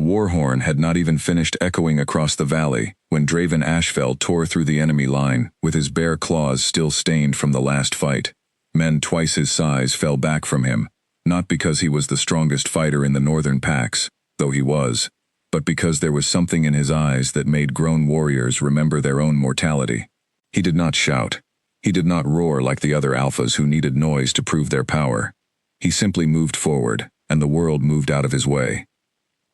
war horn had not even finished echoing across the valley when Draven Ashfell tore through the enemy line, with his bare claws still stained from the last fight. Men twice his size fell back from him, not because he was the strongest fighter in the northern packs, though he was, but because there was something in his eyes that made grown warriors remember their own mortality. He did not shout. He did not roar like the other alphas who needed noise to prove their power. He simply moved forward, and the world moved out of his way.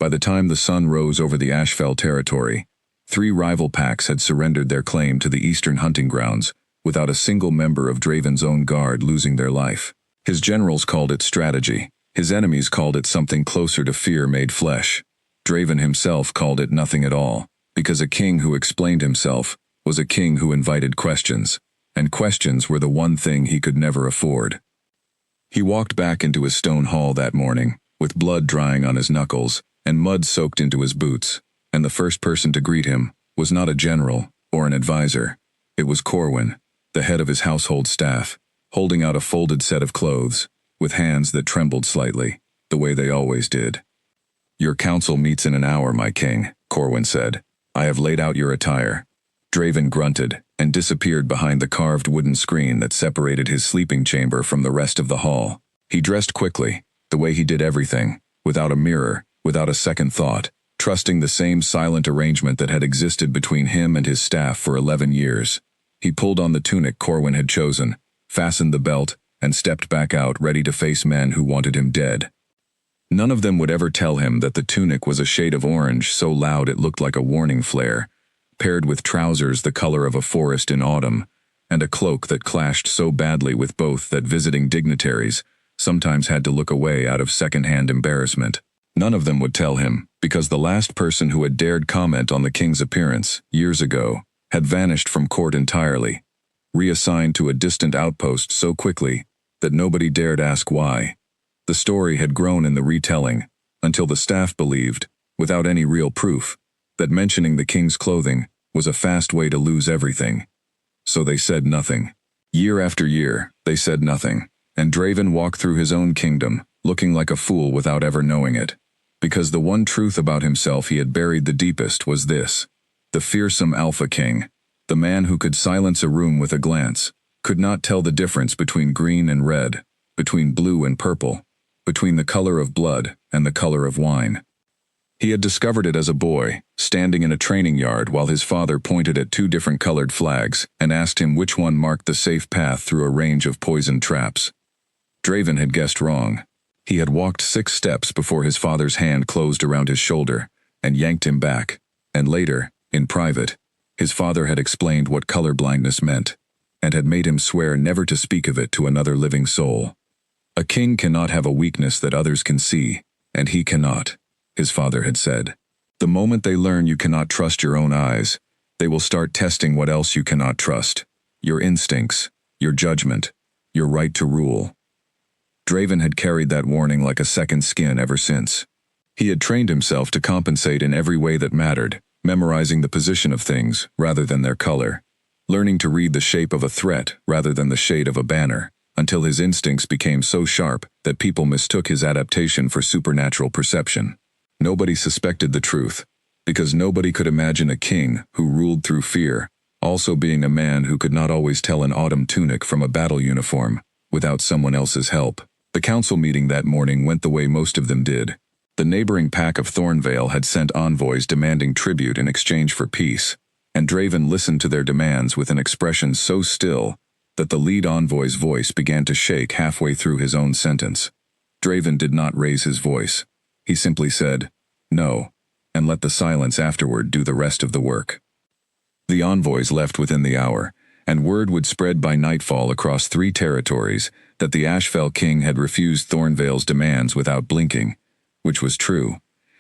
By the time the sun rose over the Ashfell territory, 3 rival packs had surrendered their claim to the eastern hunting grounds, without a single member of Draven's own guard losing their life. His generals called it strategy. His enemies called it something closer to fear made flesh. Draven himself called it nothing at all, because a king who explained himself was a king who invited questions, and questions were the one thing he could never afford. He walked back into his stone hall that morning, with blood drying on his knuckles and mud soaked into his boots, and the first person to greet him was not a general or an advisor. It was Corwin, the head of his household staff, holding out a folded set of clothes, with hands that trembled slightly, the way they always did. "Your council meets in an hour, my king," Corwin said. "I have laid out your attire." Draven grunted and disappeared behind the carved wooden screen that separated his sleeping chamber from the rest of the hall. He dressed quickly, the way he did everything, without a mirror, without a second thought, trusting the same silent arrangement that had existed between him and his staff for 11 years. He pulled on the tunic Corwin had chosen, fastened the belt, and stepped back out ready to face men who wanted him dead. None of them would ever tell him that the tunic was a shade of orange so loud it looked like a warning flare, paired with trousers the color of a forest in autumn, and a cloak that clashed so badly with both that visiting dignitaries sometimes had to look away out of second-hand embarrassment. None of them would tell him, because the last person who had dared comment on the king's appearance, years ago, had vanished from court entirely, reassigned to a distant outpost so quickly that nobody dared ask why. The story had grown in the retelling, until the staff believed, without any real proof, that mentioning the king's clothing was a fast way to lose everything. So they said nothing. Year after year, they said nothing, and Draven walked through his own kingdom, looking like a fool without ever knowing it. Because the one truth about himself he had buried the deepest was this: the fearsome Alpha King, the man who could silence a room with a glance, could not tell the difference between green and red, between blue and purple, between the color of blood and the color of wine. He had discovered it as a boy, standing in a training yard while his father pointed at 2 different colored flags and asked him which one marked the safe path through a range of poisoned traps. Draven had guessed wrong. He had walked 6 steps before his father's hand closed around his shoulder and yanked him back, and later, in private, his father had explained what colorblindness meant, and had made him swear never to speak of it to another living soul. A king cannot have a weakness that others can see, and he cannot, his father had said. The moment they learn you cannot trust your own eyes, they will start testing what else you cannot trust: your instincts, your judgment, your right to rule. Draven had carried that warning like a second skin ever since. He had trained himself to compensate in every way that mattered, memorizing the position of things rather than their color, learning to read the shape of a threat rather than the shade of a banner, until his instincts became so sharp that people mistook his adaptation for supernatural perception. Nobody suspected the truth, because nobody could imagine a king who ruled through fear, also being a man who could not always tell an autumn tunic from a battle uniform, without someone else's help. The council meeting that morning went the way most of them did. The neighboring pack of Thornvale had sent envoys demanding tribute in exchange for peace, and Draven listened to their demands with an expression so still that the lead envoy's voice began to shake halfway through his own sentence. Draven did not raise his voice. He simply said, "No," and let the silence afterward do the rest of the work. The envoys left within the hour, and word would spread by nightfall across 3 territories that the Ashfell king had refused Thornvale's demands without blinking, which was true,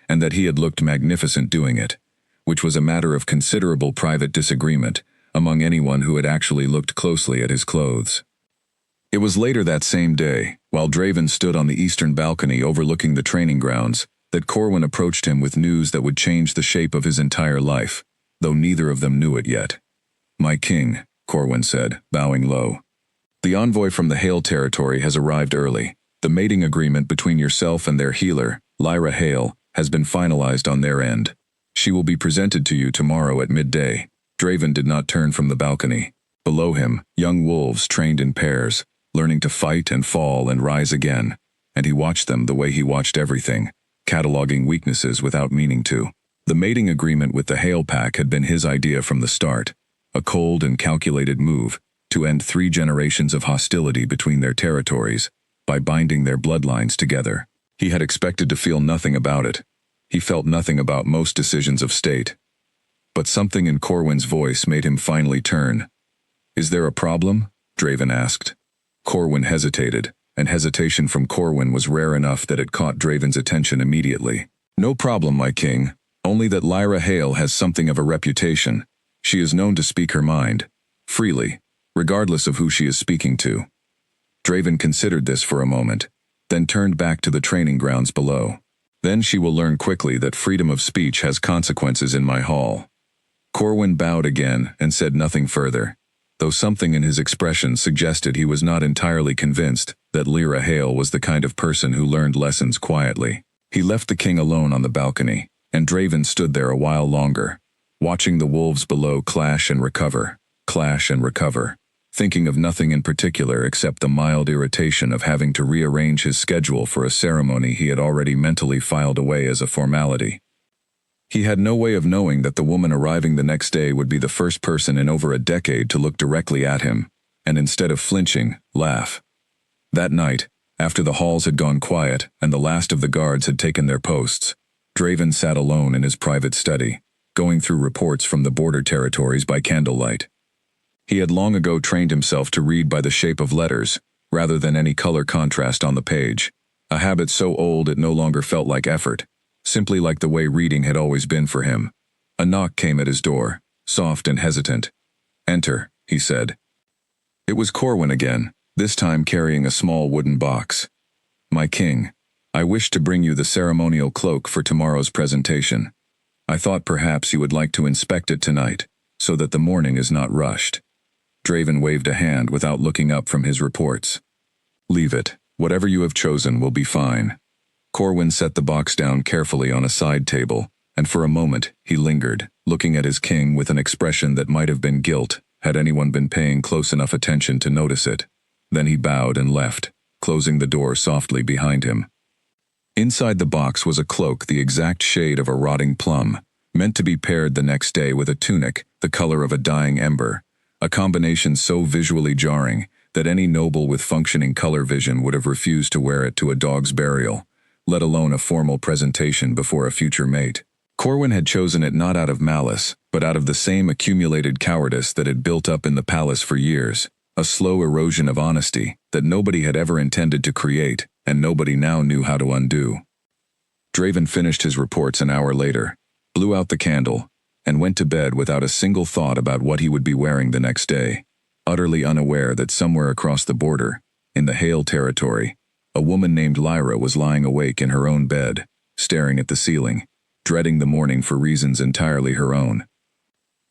and that he had looked magnificent doing it, which was a matter of considerable private disagreement among anyone who had actually looked closely at his clothes. It was later that same day, while Draven stood on the eastern balcony overlooking the training grounds, that Corwin approached him with news that would change the shape of his entire life, though neither of them knew it yet. "My king," Corwin said, bowing low. "The envoy from the Hale territory has arrived early. The mating agreement between yourself and their healer, Lyra Hale, has been finalized on their end. She will be presented to you tomorrow at midday. Draven did not turn from the balcony. Below him, young wolves trained in pairs, learning to fight and fall and rise again, and he watched them the way he watched everything, cataloging weaknesses without meaning to. The mating agreement with the Hail Pack had been his idea from the start, a cold and calculated move to end 3 generations of hostility between their territories by binding their bloodlines together. He had expected to feel nothing about it. He felt nothing about most decisions of state. But something in Corwin's voice made him finally turn. "Is there a problem?" Draven asked. Corwin hesitated, and hesitation from Corwin was rare enough that it caught Draven's attention immediately. "No problem, my king. Only that Lyra Hale has something of a reputation. She is known to speak her mind, freely, regardless of who she is speaking to." Draven considered this for a moment, then turned back to the training grounds below. "Then she will learn quickly that freedom of speech has consequences in my hall." Corwin bowed again and said nothing further, though something in his expression suggested he was not entirely convinced that Lyra Hale was the kind of person who learned lessons quietly. He left the king alone on the balcony, and Draven stood there a while longer, watching the wolves below clash and recover, thinking of nothing in particular except the mild irritation of having to rearrange his schedule for a ceremony he had already mentally filed away as a formality. He had no way of knowing that the woman arriving the next day would be the first person in over a decade to look directly at him, and instead of flinching, laugh. That night, after the halls had gone quiet and the last of the guards had taken their posts, Draven sat alone in his private study, going through reports from the border territories by candlelight. He had long ago trained himself to read by the shape of letters, rather than any color contrast on the page, a habit so old it no longer felt like effort, simply like the way reading had always been for him. A knock came at his door, soft and hesitant. "Enter," he said. It was Corwin again, this time carrying a small wooden box. "My king, I wish to bring you the ceremonial cloak for tomorrow's presentation. I thought perhaps you would like to inspect it tonight, so that the morning is not rushed." Draven waved a hand without looking up from his reports. "Leave it. Whatever you have chosen will be fine." Corwin set the box down carefully on a side table, and for a moment he lingered, looking at his king with an expression that might have been guilt had anyone been paying close enough attention to notice it. Then he bowed and left, closing the door softly behind him. Inside the box was a cloak the exact shade of a rotting plum, meant to be paired the next day with a tunic the color of a dying ember, a combination so visually jarring that any noble with functioning color vision would have refused to wear it to a dog's burial, let alone a formal presentation before a future mate. Corwin had chosen it not out of malice, but out of the same accumulated cowardice that had built up in the palace for years, a slow erosion of honesty that nobody had ever intended to create, and nobody now knew how to undo. Draven finished his reports an hour later, blew out the candle, and went to bed without a single thought about what he would be wearing the next day, utterly unaware that somewhere across the border, in the Hale territory, a woman named Lyra was lying awake in her own bed, staring at the ceiling, dreading the morning for reasons entirely her own.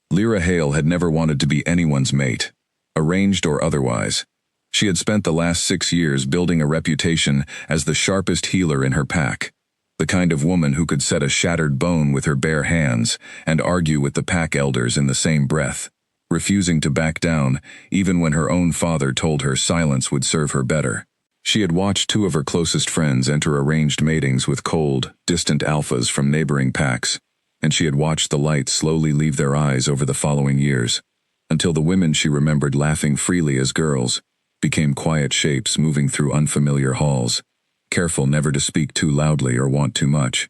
Lyra Hale had never wanted to be anyone's mate, arranged or otherwise. She had spent the last 6 years building a reputation as the sharpest healer in her pack, the kind of woman who could set a shattered bone with her bare hands and argue with the pack elders in the same breath, refusing to back down even when her own father told her silence would serve her better. She had watched 2 of her closest friends enter arranged matings with cold, distant alphas from neighboring packs, and she had watched the light slowly leave their eyes over the following years, until the women she remembered laughing freely as girls became quiet shapes moving through unfamiliar halls, careful never to speak too loudly or want too much.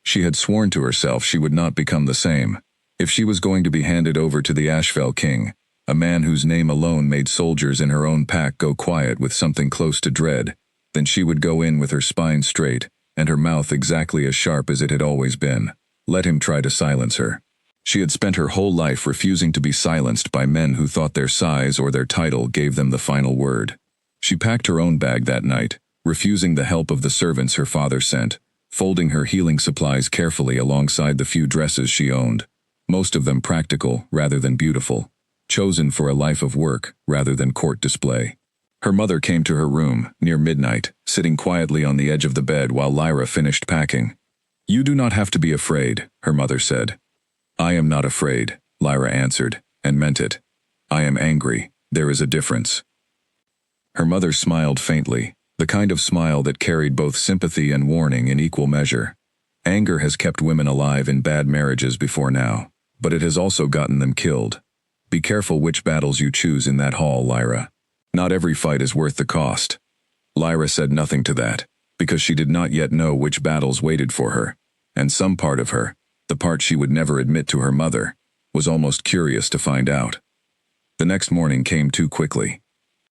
She had sworn to herself she would not become the same. If she was going to be handed over to the Ashfell King, a man whose name alone made soldiers in her own pack go quiet with something close to dread, then she would go in with her spine straight and her mouth exactly as sharp as it had always been. Let him try to silence her. She had spent her whole life refusing to be silenced by men who thought their size or their title gave them the final word. She packed her own bag that night, refusing the help of the servants her father sent, folding her healing supplies carefully alongside the few dresses she owned, most of them practical rather than beautiful, chosen for a life of work rather than court display. Her mother came to her room, near midnight, sitting quietly on the edge of the bed while Lyra finished packing, "You do not have to be afraid," her mother said. "I am not afraid," Lyra answered, and meant it. "I am angry. There is a difference." Her mother smiled faintly, the kind of smile that carried both sympathy and warning in equal measure. Anger has kept women alive in bad marriages before now, but it has also gotten them killed. Be careful which battles you choose in that hall, Lyra. Not every fight is worth the cost. Lyra said nothing to that, because she did not yet know which battles waited for her, and some part of her, the part she would never admit to her mother, was almost curious to find out. The next morning came too quickly.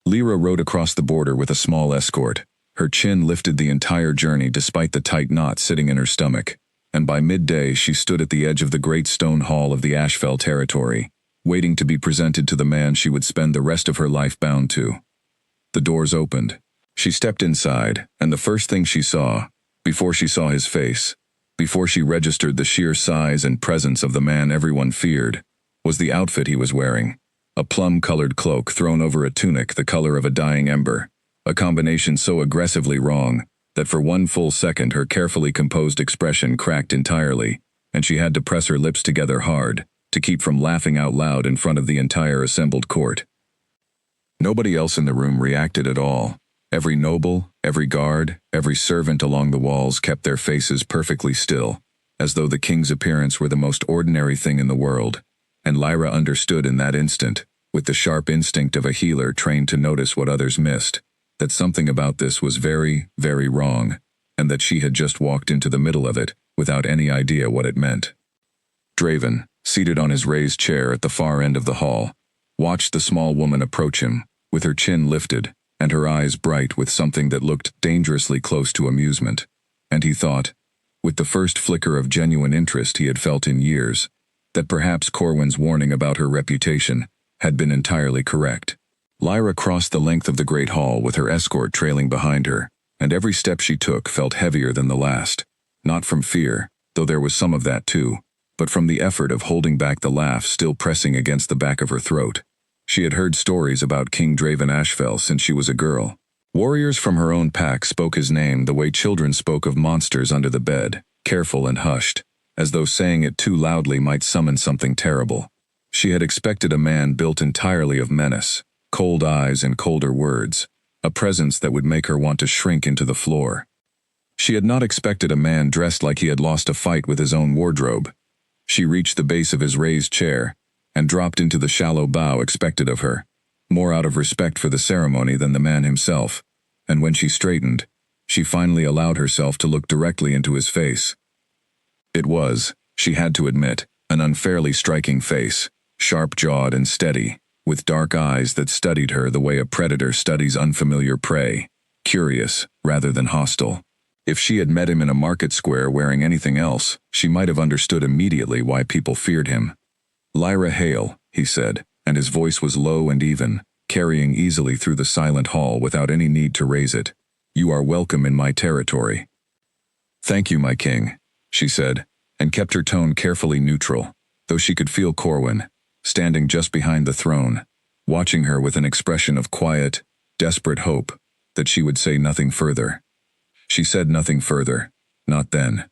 Lyra rode across the border with a small escort. Her chin lifted the entire journey despite the tight knot sitting in her stomach, and by midday she stood at the edge of the great stone hall of the Ashfell territory, waiting to be presented to the man she would spend the rest of her life bound to. The doors opened. She stepped inside, and the first thing she saw, before she saw his face, before she registered the sheer size and presence of the man everyone feared, was the outfit he was wearing. A plum-colored cloak thrown over a tunic the color of a dying ember, a combination so aggressively wrong that for one full second her carefully composed expression cracked entirely, and she had to press her lips together hard to keep from laughing out loud in front of the entire assembled court. Nobody else in the room reacted at all. Every noble, every guard, every servant along the walls kept their faces perfectly still, as though the king's appearance were the most ordinary thing in the world, and Lyra understood in that instant, with the sharp instinct of a healer trained to notice what others missed, that something about this was very, very wrong, and that she had just walked into the middle of it without any idea what it meant. Draven, seated on his raised chair at the far end of the hall, watched the small woman approach him, with her chin lifted and her eyes bright with something that looked dangerously close to amusement, and he thought, with the first flicker of genuine interest he had felt in years, that perhaps Corwin's warning about her reputation had been entirely correct. Lyra crossed the length of the great hall with her escort trailing behind her, and every step she took felt heavier than the last, not from fear, though there was some of that too, but from the effort of holding back the laugh still pressing against the back of her throat. She had heard stories about King Draven Ashfell since she was a girl. Warriors from her own pack spoke his name the way children spoke of monsters under the bed, careful and hushed, as though saying it too loudly might summon something terrible. She had expected a man built entirely of menace, cold eyes and colder words, a presence that would make her want to shrink into the floor. She had not expected a man dressed like he had lost a fight with his own wardrobe. She reached the base of his raised chair and dropped into the shallow bow expected of her, more out of respect for the ceremony than the man himself, and when she straightened, she finally allowed herself to look directly into his face. It was, she had to admit, an unfairly striking face, sharp-jawed and steady, with dark eyes that studied her the way a predator studies unfamiliar prey, curious rather than hostile. If she had met him in a market square wearing anything else, she might have understood immediately why people feared him. "Lyra Hale," he said, and his voice was low and even, carrying easily through the silent hall without any need to raise it. "You are welcome in my territory." "Thank you, my king," she said, and kept her tone carefully neutral, though she could feel Corwin, standing just behind the throne, watching her with an expression of quiet, desperate hope that she would say nothing further. She said nothing further, not then.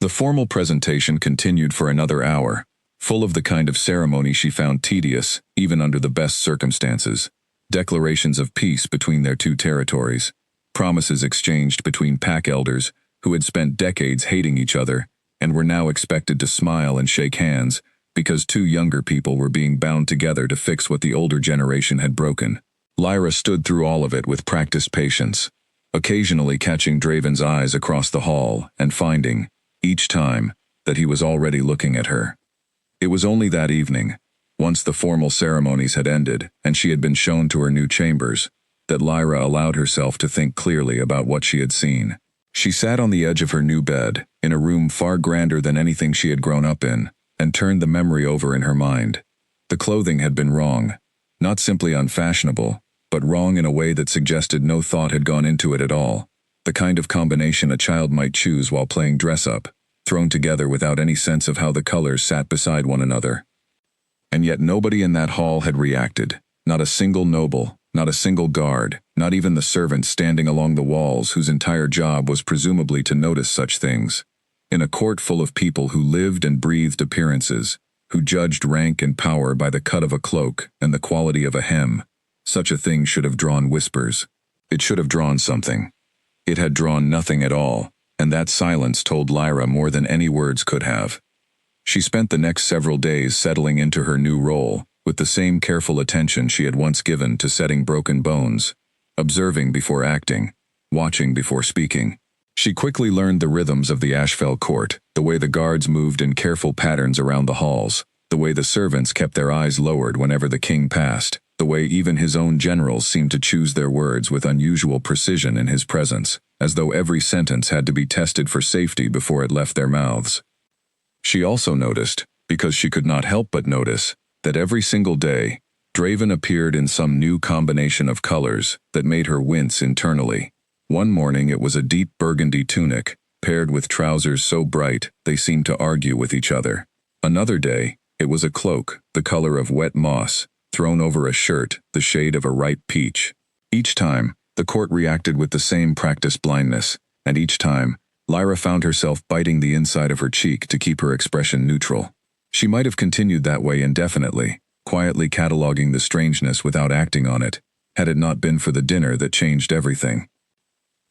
The formal presentation continued for another hour, full of the kind of ceremony she found tedious, even under the best circumstances. Declarations of peace between their two territories, promises exchanged between pack elders who had spent decades hating each other and were now expected to smile and shake hands because two younger people were being bound together to fix what the older generation had broken. Lyra stood through all of it with practiced patience, occasionally catching Draven's eyes across the hall and finding, each time, that he was already looking at her. It was only that evening, once the formal ceremonies had ended and she had been shown to her new chambers, that Lyra allowed herself to think clearly about what she had seen. She sat on the edge of her new bed, in a room far grander than anything she had grown up in, and turned the memory over in her mind. The clothing had been wrong, not simply unfashionable, but wrong in a way that suggested no thought had gone into it at all, the kind of combination a child might choose while playing dress-up, thrown together without any sense of how the colors sat beside one another. And yet nobody in that hall had reacted, not a single noble, not a single guard, not even the servants standing along the walls whose entire job was presumably to notice such things. In a court full of people who lived and breathed appearances, who judged rank and power by the cut of a cloak and the quality of a hem, such a thing should have drawn whispers. It should have drawn something. It had drawn nothing at all, and that silence told Lyra more than any words could have. She spent the next several days settling into her new role, with the same careful attention she had once given to setting broken bones, observing before acting, watching before speaking. She quickly learned the rhythms of the Ashfell court, the way the guards moved in careful patterns around the halls, the way the servants kept their eyes lowered whenever the king passed, the way even his own generals seemed to choose their words with unusual precision in his presence, as though every sentence had to be tested for safety before it left their mouths. She also noticed, because she could not help but notice, that every single day, Draven appeared in some new combination of colors that made her wince internally. One morning it was a deep burgundy tunic, paired with trousers so bright they seemed to argue with each other. Another day, it was a cloak, the color of wet moss, thrown over a shirt, the shade of a ripe peach. Each time, the court reacted with the same practiced blindness, and each time, Lyra found herself biting the inside of her cheek to keep her expression neutral. She might have continued that way indefinitely, quietly cataloging the strangeness without acting on it, had it not been for the dinner that changed everything.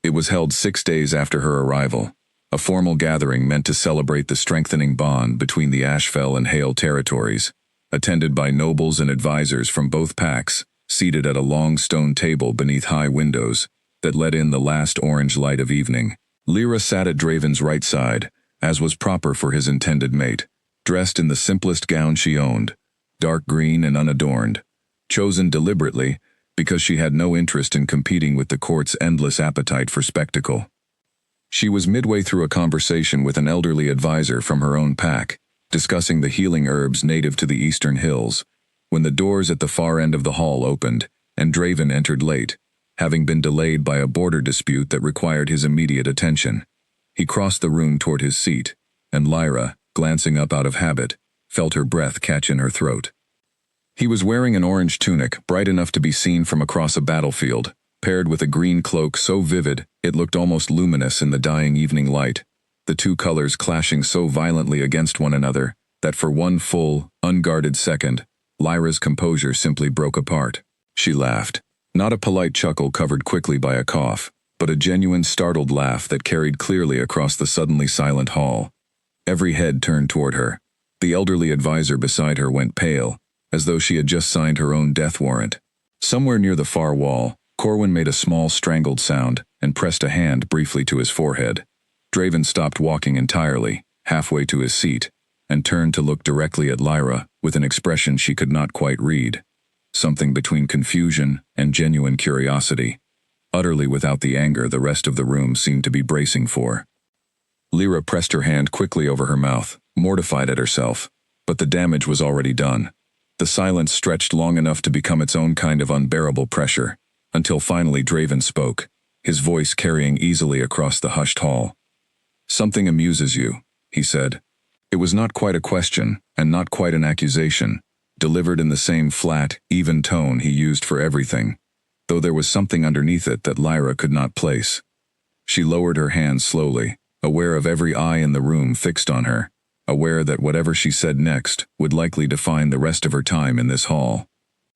It was held 6 days after her arrival, a formal gathering meant to celebrate the strengthening bond between the Ashfell and Hale territories, attended by nobles and advisors from both packs, seated at a long stone table beneath high windows that let in the last orange light of evening. Lyra sat at Draven's right side, as was proper for his intended mate, dressed in the simplest gown she owned, dark green and unadorned, chosen deliberately because she had no interest in competing with the court's endless appetite for spectacle. She was midway through a conversation with an elderly advisor from her own pack, discussing the healing herbs native to the eastern hills, when the doors at the far end of the hall opened, and Draven entered late, having been delayed by a border dispute that required his immediate attention. He crossed the room toward his seat, and Lyra, glancing up out of habit, felt her breath catch in her throat. He was wearing an orange tunic, bright enough to be seen from across a battlefield, paired with a green cloak so vivid it looked almost luminous in the dying evening light, the two colors clashing so violently against one another that for one full, unguarded second, Lyra's composure simply broke apart. She laughed. Not a polite chuckle covered quickly by a cough, but a genuine startled laugh that carried clearly across the suddenly silent hall. Every head turned toward her. The elderly advisor beside her went pale, as though she had just signed her own death warrant. Somewhere near the far wall, Corwin made a small strangled sound and pressed a hand briefly to his forehead. Draven stopped walking entirely, halfway to his seat, and turned to look directly at Lyra with an expression she could not quite read, something between confusion and genuine curiosity, utterly without the anger the rest of the room seemed to be bracing for. Lyra pressed her hand quickly over her mouth, mortified at herself, but the damage was already done. The silence stretched long enough to become its own kind of unbearable pressure, until finally Draven spoke, his voice carrying easily across the hushed hall. "Something amuses you," he said. It was not quite a question, and not quite an accusation, delivered in the same flat, even tone he used for everything, though there was something underneath it that Lyra could not place. She lowered her hand slowly, aware of every eye in the room fixed on her, aware that whatever she said next would likely define the rest of her time in this hall.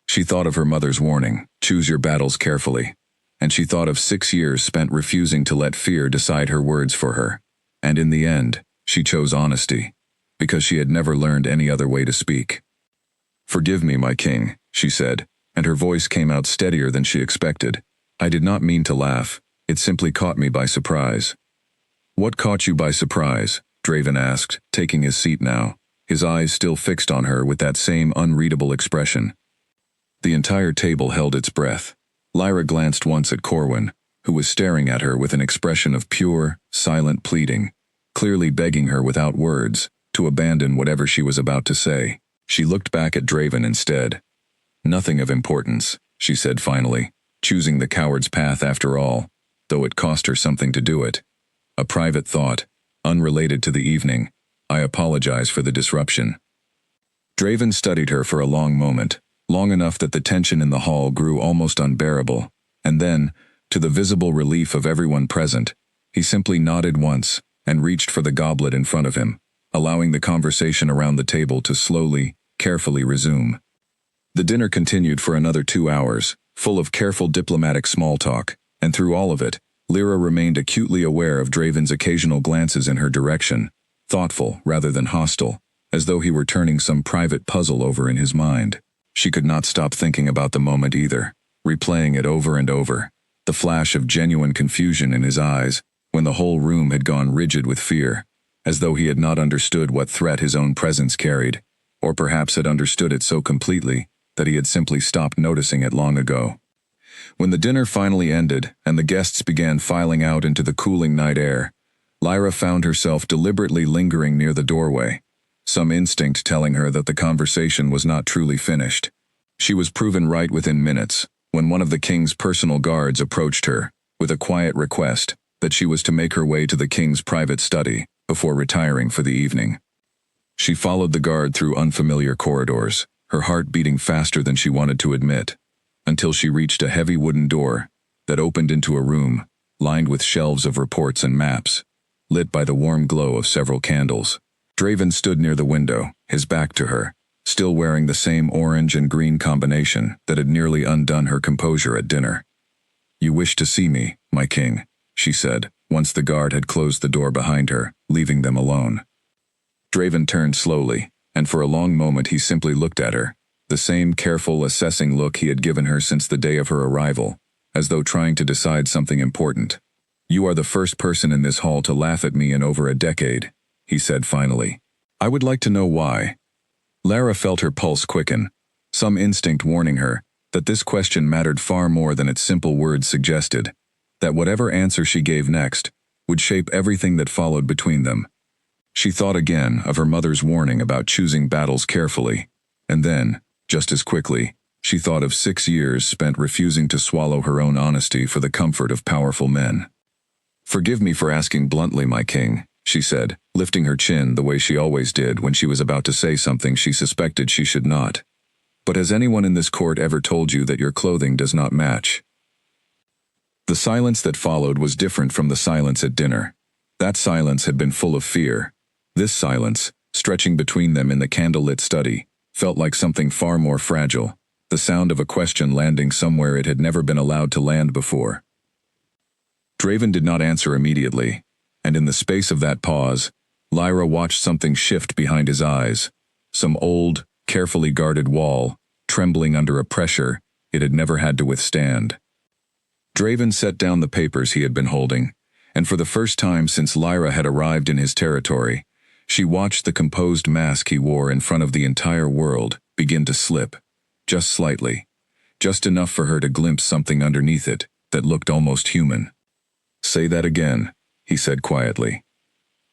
She thought of her mother's warning, "Choose your battles carefully," and she thought of 6 years spent refusing to let fear decide her words for her, and in the end, she chose honesty, because she had never learned any other way to speak. "Forgive me, my king," she said, and her voice came out steadier than she expected. "I did not mean to laugh, it simply caught me by surprise." "What caught you by surprise?" Draven asked, taking his seat now, his eyes still fixed on her with that same unreadable expression. The entire table held its breath. Lyra glanced once at Corwin, who was staring at her with an expression of pure, silent pleading, clearly begging her without words to abandon whatever she was about to say. She looked back at Draven instead. "Nothing of importance," she said finally, choosing the coward's path after all, though it cost her something to do it. "A private thought, unrelated to the evening. I apologize for the disruption." Draven studied her for a long moment, long enough that the tension in the hall grew almost unbearable, and then, to the visible relief of everyone present, he simply nodded once and reached for the goblet in front of him, allowing the conversation around the table to slowly, carefully resume. The dinner continued for another 2 hours, full of careful diplomatic small talk, and through all of it, Lyra remained acutely aware of Draven's occasional glances in her direction, thoughtful rather than hostile, as though he were turning some private puzzle over in his mind. She could not stop thinking about the moment either, replaying it over and over, the flash of genuine confusion in his eyes, when the whole room had gone rigid with fear, as though he had not understood what threat his own presence carried, or perhaps had understood it so completely that he had simply stopped noticing it long ago. When the dinner finally ended and the guests began filing out into the cooling night air, Lyra found herself deliberately lingering near the doorway, some instinct telling her that the conversation was not truly finished. She was proven right within minutes, when one of the king's personal guards approached her, with a quiet request that she was to make her way to the king's private study before retiring for the evening. She followed the guard through unfamiliar corridors, her heart beating faster than she wanted to admit, until she reached a heavy wooden door that opened into a room lined with shelves of reports and maps, lit by the warm glow of several candles. Draven stood near the window, his back to her, still wearing the same orange and green combination that had nearly undone her composure at dinner. "You wish to see me, my king," she said, once the guard had closed the door behind her, leaving them alone. Draven turned slowly, and for a long moment he simply looked at her, the same careful, assessing look he had given her since the day of her arrival, as though trying to decide something important. "You are the first person in this hall to laugh at me in over a decade," he said finally. "I would like to know why." Lara felt her pulse quicken, some instinct warning her that this question mattered far more than its simple words suggested, that whatever answer she gave next would shape everything that followed between them. She thought again of her mother's warning about choosing battles carefully, and then, just as quickly, she thought of 6 years spent refusing to swallow her own honesty for the comfort of powerful men. "Forgive me for asking bluntly, my king," she said, lifting her chin the way she always did when she was about to say something she suspected she should not. "But has anyone in this court ever told you that your clothing does not match?" The silence that followed was different from the silence at dinner. That silence had been full of fear. This silence, stretching between them in the candlelit study, felt like something far more fragile, the sound of a question landing somewhere it had never been allowed to land before. Draven did not answer immediately, and in the space of that pause, Lyra watched something shift behind his eyes, some old, carefully guarded wall, trembling under a pressure it had never had to withstand. Draven set down the papers he had been holding, and for the first time since Lyra had arrived in his territory, she watched the composed mask he wore in front of the entire world begin to slip, just slightly, just enough for her to glimpse something underneath it that looked almost human. "Say that again," he said quietly.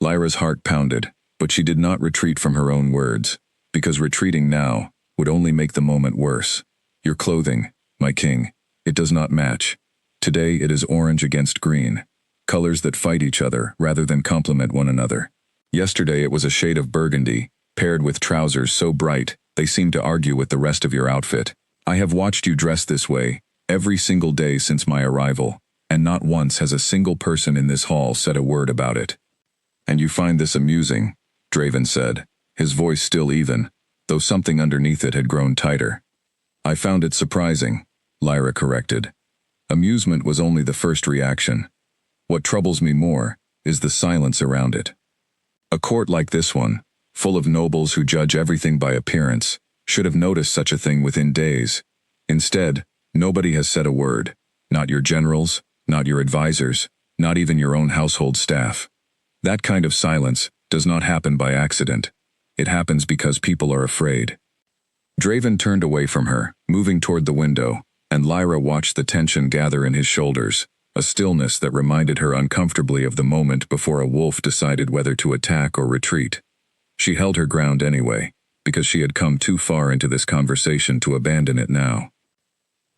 Lyra's heart pounded, but she did not retreat from her own words, because retreating now would only make the moment worse. "Your clothing, my king, it does not match. Today it is orange against green, colors that fight each other rather than complement one another. Yesterday it was a shade of burgundy, paired with trousers so bright they seemed to argue with the rest of your outfit. I have watched you dress this way every single day since my arrival, and not once has a single person in this hall said a word about it." "And you find this amusing," Draven said, his voice still even, though something underneath it had grown tighter. "I found it surprising," Lyra corrected. Amusement was only the first reaction. "What troubles me more is the silence around it. A court like this one, full of nobles who judge everything by appearance, should have noticed such a thing within days. Instead, nobody has said a word, not your generals, not your advisors, not even your own household staff. That kind of silence does not happen by accident. It happens because people are afraid." Draven turned away from her, moving toward the window, and Lyra watched the tension gather in his shoulders, a stillness that reminded her uncomfortably of the moment before a wolf decided whether to attack or retreat. She held her ground anyway, because she had come too far into this conversation to abandon it now.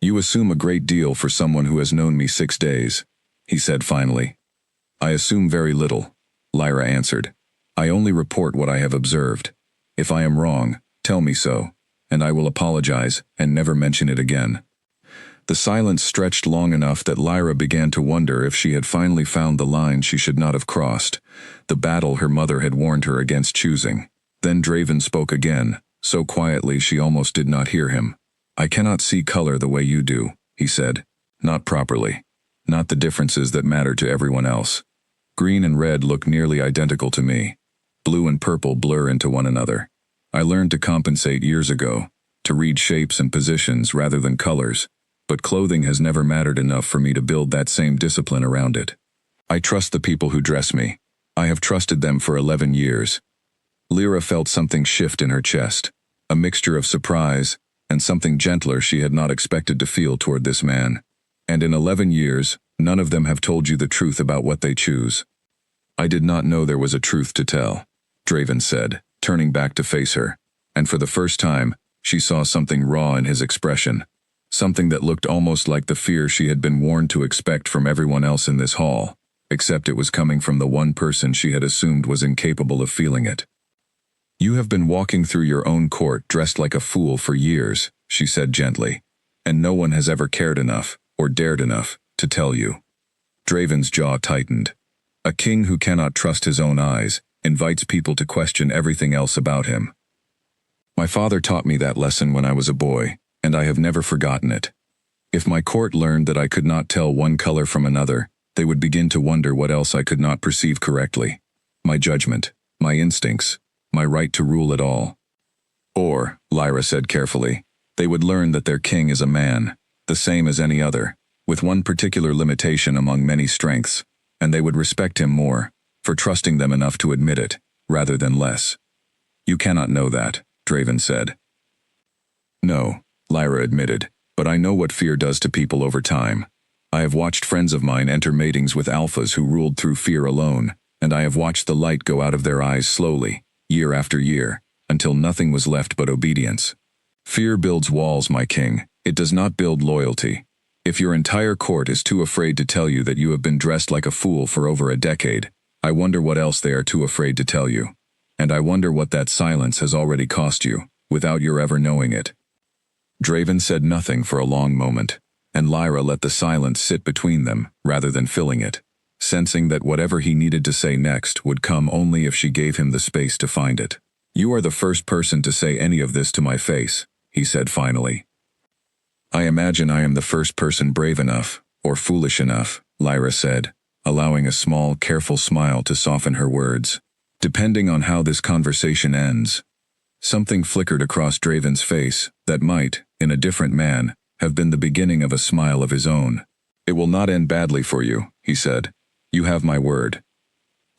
"You assume a great deal for someone who has known me 6 days, he said finally. "I assume very little," Lyra answered. "I only report what I have observed. If I am wrong, tell me so, and I will apologize and never mention it again." The silence stretched long enough that Lyra began to wonder if she had finally found the line she should not have crossed, the battle her mother had warned her against choosing. Then Draven spoke again, so quietly she almost did not hear him. "I cannot see color the way you do," he said. "Not properly. Not the differences that matter to everyone else. Green and red look nearly identical to me. Blue and purple blur into one another. I learned to compensate years ago, to read shapes and positions rather than colors, but clothing has never mattered enough for me to build that same discipline around it. I trust the people who dress me. I have trusted them for 11 years. Lyra felt something shift in her chest, a mixture of surprise and something gentler she had not expected to feel toward this man. "And in 11 years, none of them have told you the truth about what they choose." "I did not know there was a truth to tell," Draven said, turning back to face her, and for the first time, she saw something raw in his expression, something that looked almost like the fear she had been warned to expect from everyone else in this hall, except it was coming from the one person she had assumed was incapable of feeling it. "You have been walking through your own court dressed like a fool for years," she said gently, "and no one has ever cared enough, or dared enough, to tell you." Draven's jaw tightened. A king who cannot trust his own eyes invites people to question everything else about him. "My father taught me that lesson when I was a boy, and I have never forgotten it. If my court learned that I could not tell one color from another, they would begin to wonder what else I could not perceive correctly. My judgment, my instincts, my right to rule it all. Or," Lyra said carefully, "they would learn that their king is a man, the same as any other, with one particular limitation among many strengths, and they would respect him more, for trusting them enough to admit it, rather than less." "You cannot know that," Draven said. "No," Lyra admitted, "but I know what fear does to people over time. I have watched friends of mine enter matings with alphas who ruled through fear alone, and I have watched the light go out of their eyes slowly, year after year, until nothing was left but obedience. Fear builds walls, my king. It does not build loyalty. If your entire court is too afraid to tell you that you have been dressed like a fool for over a decade, I wonder what else they are too afraid to tell you. And I wonder what that silence has already cost you, without your ever knowing it." Draven said nothing for a long moment, and Lyra let the silence sit between them, rather than filling it, sensing that whatever he needed to say next would come only if she gave him the space to find it. "You are the first person to say any of this to my face," he said finally. "I imagine I am the first person brave enough, or foolish enough," Lyra said, allowing a small, careful smile to soften her words. "Depending on how this conversation ends." Something flickered across Draven's face that might, in a different man, have been the beginning of a smile of his own. "It will not end badly for you," he said. "You have my word."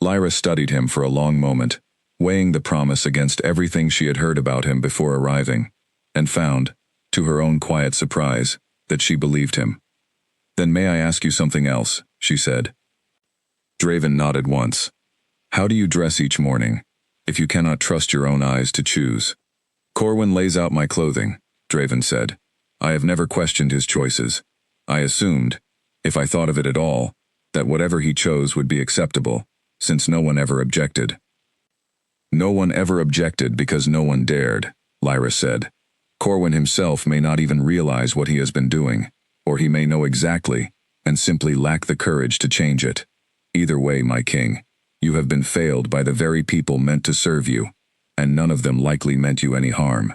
Lyra studied him for a long moment, weighing the promise against everything she had heard about him before arriving, and found, to her own quiet surprise, that she believed him. "Then may I ask you something else?" she said. Draven nodded once. "How do you dress each morning, if you cannot trust your own eyes to choose?" "Corwin lays out my clothing," Draven said. "I have never questioned his choices. I assumed, if I thought of it at all, that whatever he chose would be acceptable, since no one ever objected." "No one ever objected because no one dared," Lyra said. "Corwin himself may not even realize what he has been doing, or he may know exactly, and simply lack the courage to change it. Either way, my king, you have been failed by the very people meant to serve you, and none of them likely meant you any harm.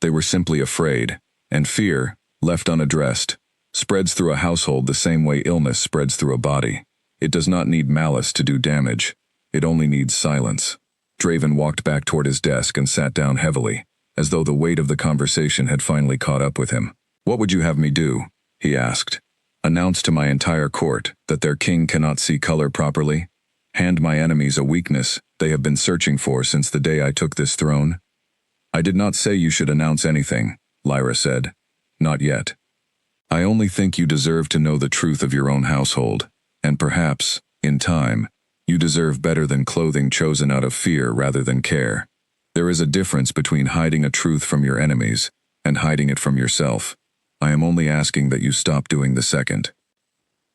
They were simply afraid, and fear, left unaddressed, spreads through a household the same way illness spreads through a body. It does not need malice to do damage. It only needs silence." Draven walked back toward his desk and sat down heavily, as though the weight of the conversation had finally caught up with him. "What would you have me do?" he asked. "Announce to my entire court that their king cannot see color properly? Hand my enemies a weakness they have been searching for since the day I took this throne?" "I did not say you should announce anything," Lyra said. "Not yet. I only think you deserve to know the truth of your own household, and perhaps, in time, you deserve better than clothing chosen out of fear rather than care. There is a difference between hiding a truth from your enemies and hiding it from yourself. I am only asking that you stop doing the second."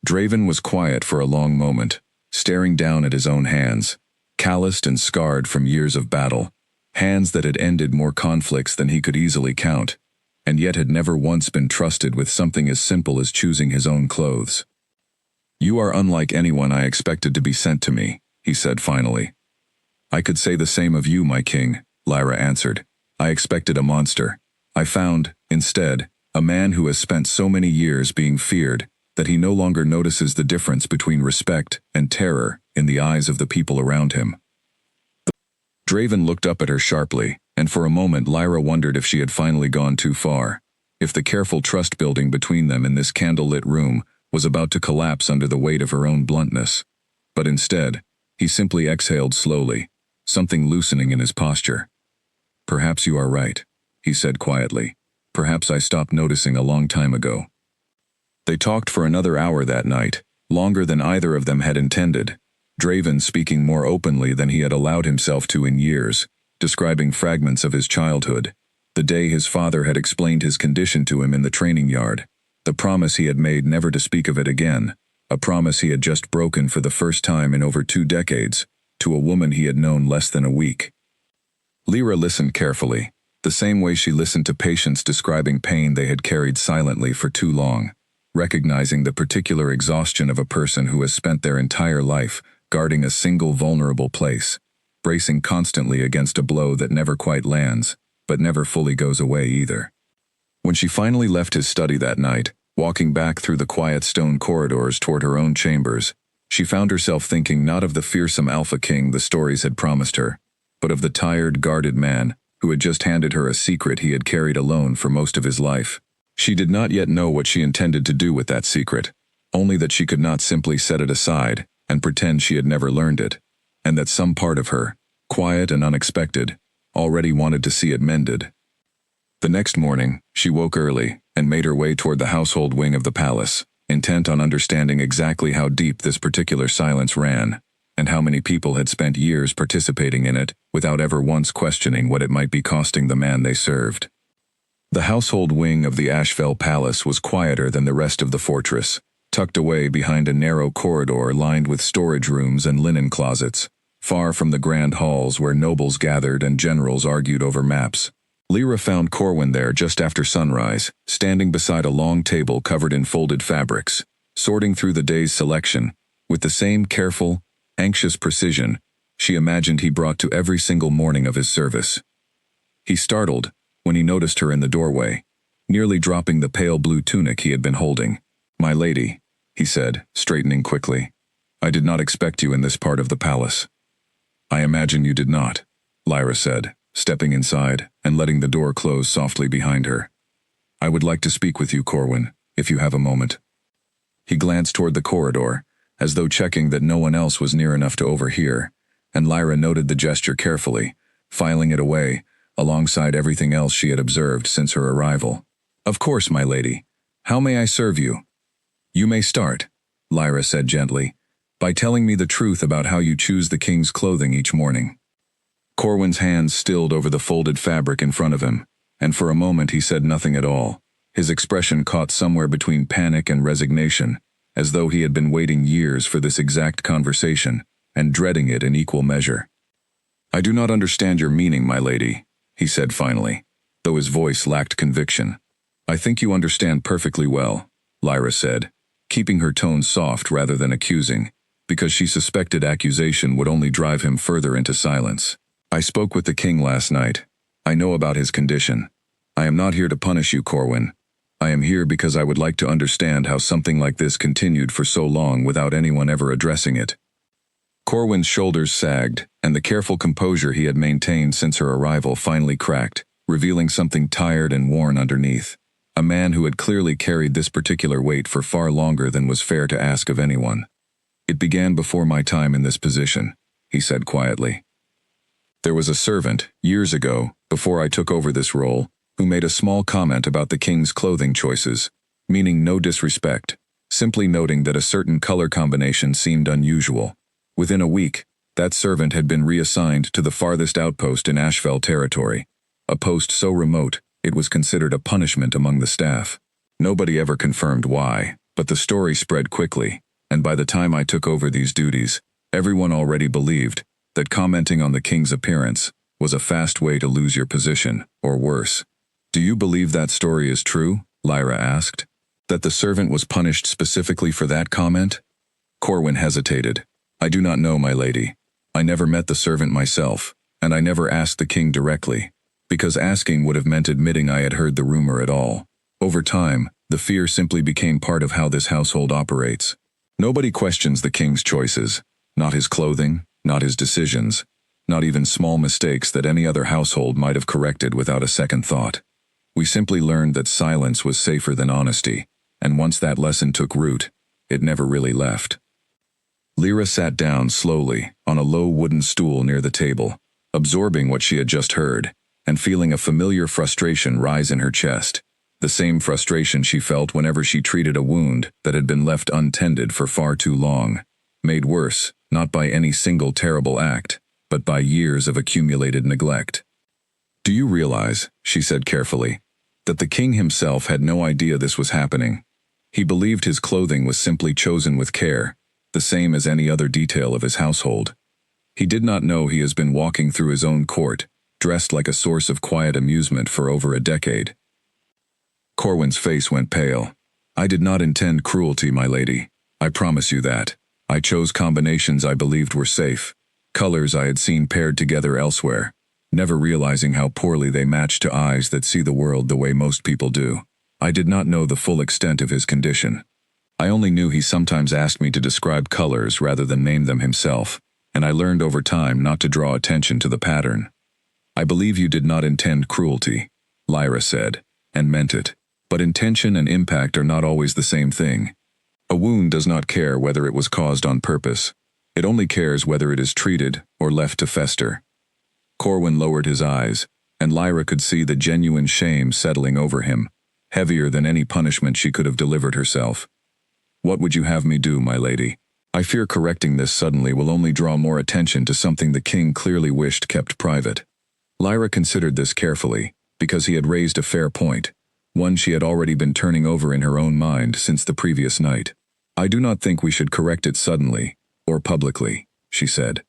Draven was quiet for a long moment, staring down at his own hands, calloused and scarred from years of battle, hands that had ended more conflicts than he could easily count, and yet had never once been trusted with something as simple as choosing his own clothes. "You are unlike anyone I expected to be sent to me," he said finally. "I could say the same of you, my king," Lyra answered. "I expected a monster. I found, instead, a man who has spent so many years being feared that he no longer notices the difference between respect and terror in the eyes of the people around him." Draven looked up at her sharply, and for a moment Lyra wondered if she had finally gone too far, if the careful trust building between them in this candlelit room was about to collapse under the weight of her own bluntness. But instead, he simply exhaled slowly, something loosening in his posture. "Perhaps you are right," he said quietly. "Perhaps I stopped noticing a long time ago." They talked for another hour that night, longer than either of them had intended, Draven speaking more openly than he had allowed himself to in years, describing fragments of his childhood, the day his father had explained his condition to him in the training yard, the promise he had made never to speak of it again, a promise he had just broken for the first time in over 2 decades, to a woman he had known less than a week. Lyra listened carefully, the same way she listened to patients describing pain they had carried silently for too long, recognizing the particular exhaustion of a person who has spent their entire life guarding a single vulnerable place, bracing constantly against a blow that never quite lands, but never fully goes away either. When she finally left his study that night, walking back through the quiet stone corridors toward her own chambers, she found herself thinking not of the fearsome Alpha King the stories had promised her, but of the tired, guarded man who had just handed her a secret he had carried alone for most of his life. She did not yet know what she intended to do with that secret, only that she could not simply set it aside and pretend she had never learned it, and that some part of her, quiet and unexpected, already wanted to see it mended. The next morning, she woke early and made her way toward the household wing of the palace, intent on understanding exactly how deep this particular silence ran, and how many people had spent years participating in it without ever once questioning what it might be costing the man they served. The household wing of the Ashfell Palace was quieter than the rest of the fortress, tucked away behind a narrow corridor lined with storage rooms and linen closets, far from the grand halls where nobles gathered and generals argued over maps. Lyra found Corwin there just after sunrise, standing beside a long table covered in folded fabrics, sorting through the day's selection, with the same careful, anxious precision she imagined he brought to every single morning of his service. He startled when he noticed her in the doorway, nearly dropping the pale blue tunic he had been holding. "My lady," he said, straightening quickly. "I did not expect you in this part of the palace." "I imagine you did not," Lyra said, stepping inside and letting the door close softly behind her. "I would like to speak with you, Corwin, if you have a moment." He glanced toward the corridor, as though checking that no one else was near enough to overhear, and Lyra noted the gesture carefully, filing it away, alongside everything else she had observed since her arrival. "Of course, my lady. How may I serve you?" "You may start," Lyra said gently, "by telling me the truth about how you choose the king's clothing each morning." Corwin's hands stilled over the folded fabric in front of him, and for a moment he said nothing at all, his expression caught somewhere between panic and resignation, as though he had been waiting years for this exact conversation, and dreading it in equal measure. "I do not understand your meaning, my lady," he said finally, though his voice lacked conviction. "I think you understand perfectly well," Lyra said, keeping her tone soft rather than accusing, because she suspected accusation would only drive him further into silence. "I spoke with the king last night. I know about his condition. I am not here to punish you, Corwin. I am here because I would like to understand how something like this continued for so long without anyone ever addressing it." Corwin's shoulders sagged, and the careful composure he had maintained since her arrival finally cracked, revealing something tired and worn underneath. A man who had clearly carried this particular weight for far longer than was fair to ask of anyone. "It began before my time in this position," he said quietly. "There was a servant, years ago, before I took over this role, who made a small comment about the king's clothing choices, meaning no disrespect, simply noting that a certain color combination seemed unusual. Within a week, that servant had been reassigned to the farthest outpost in Ashfell territory, a post so remote it was considered a punishment among the staff. Nobody ever confirmed why, but the story spread quickly, and by the time I took over these duties, everyone already believed that commenting on the king's appearance was a fast way to lose your position, or worse. "Do you believe that story is true?" Lyra asked. "That the servant was punished specifically for that comment?" Corwin hesitated. "I do not know, my lady. I never met the servant myself, and I never asked the king directly, because asking would have meant admitting I had heard the rumor at all. Over time, the fear simply became part of how this household operates. Nobody questions the king's choices, not his clothing, not his decisions, not even small mistakes that any other household might have corrected without a second thought. We simply learned that silence was safer than honesty, and once that lesson took root, it never really left." Lyra sat down slowly on a low wooden stool near the table, absorbing what she had just heard, and feeling a familiar frustration rise in her chest, the same frustration she felt whenever she treated a wound that had been left untended for far too long, made worse, not by any single terrible act, but by years of accumulated neglect. "Do you realize," she said carefully, "that the king himself had no idea this was happening? He believed his clothing was simply chosen with care, the same as any other detail of his household. He did not know he has been walking through his own court, dressed like a source of quiet amusement for over a decade." Corwin's face went pale. "I did not intend cruelty, my lady. I promise you that. I chose combinations I believed were safe, colors I had seen paired together elsewhere, never realizing how poorly they matched to eyes that see the world the way most people do. I did not know the full extent of his condition. I only knew he sometimes asked me to describe colors rather than name them himself, and I learned over time not to draw attention to the pattern." "I believe you did not intend cruelty," Lyra said, and meant it. "But intention and impact are not always the same thing. A wound does not care whether it was caused on purpose. It only cares whether it is treated or left to fester." Corwin lowered his eyes, and Lyra could see the genuine shame settling over him, heavier than any punishment she could have delivered herself. "What would you have me do, my lady? I fear correcting this suddenly will only draw more attention to something the king clearly wished kept private." Lyra considered this carefully, because he had raised a fair point, one she had already been turning over in her own mind since the previous night. "I do not think we should correct it suddenly, or publicly," she said.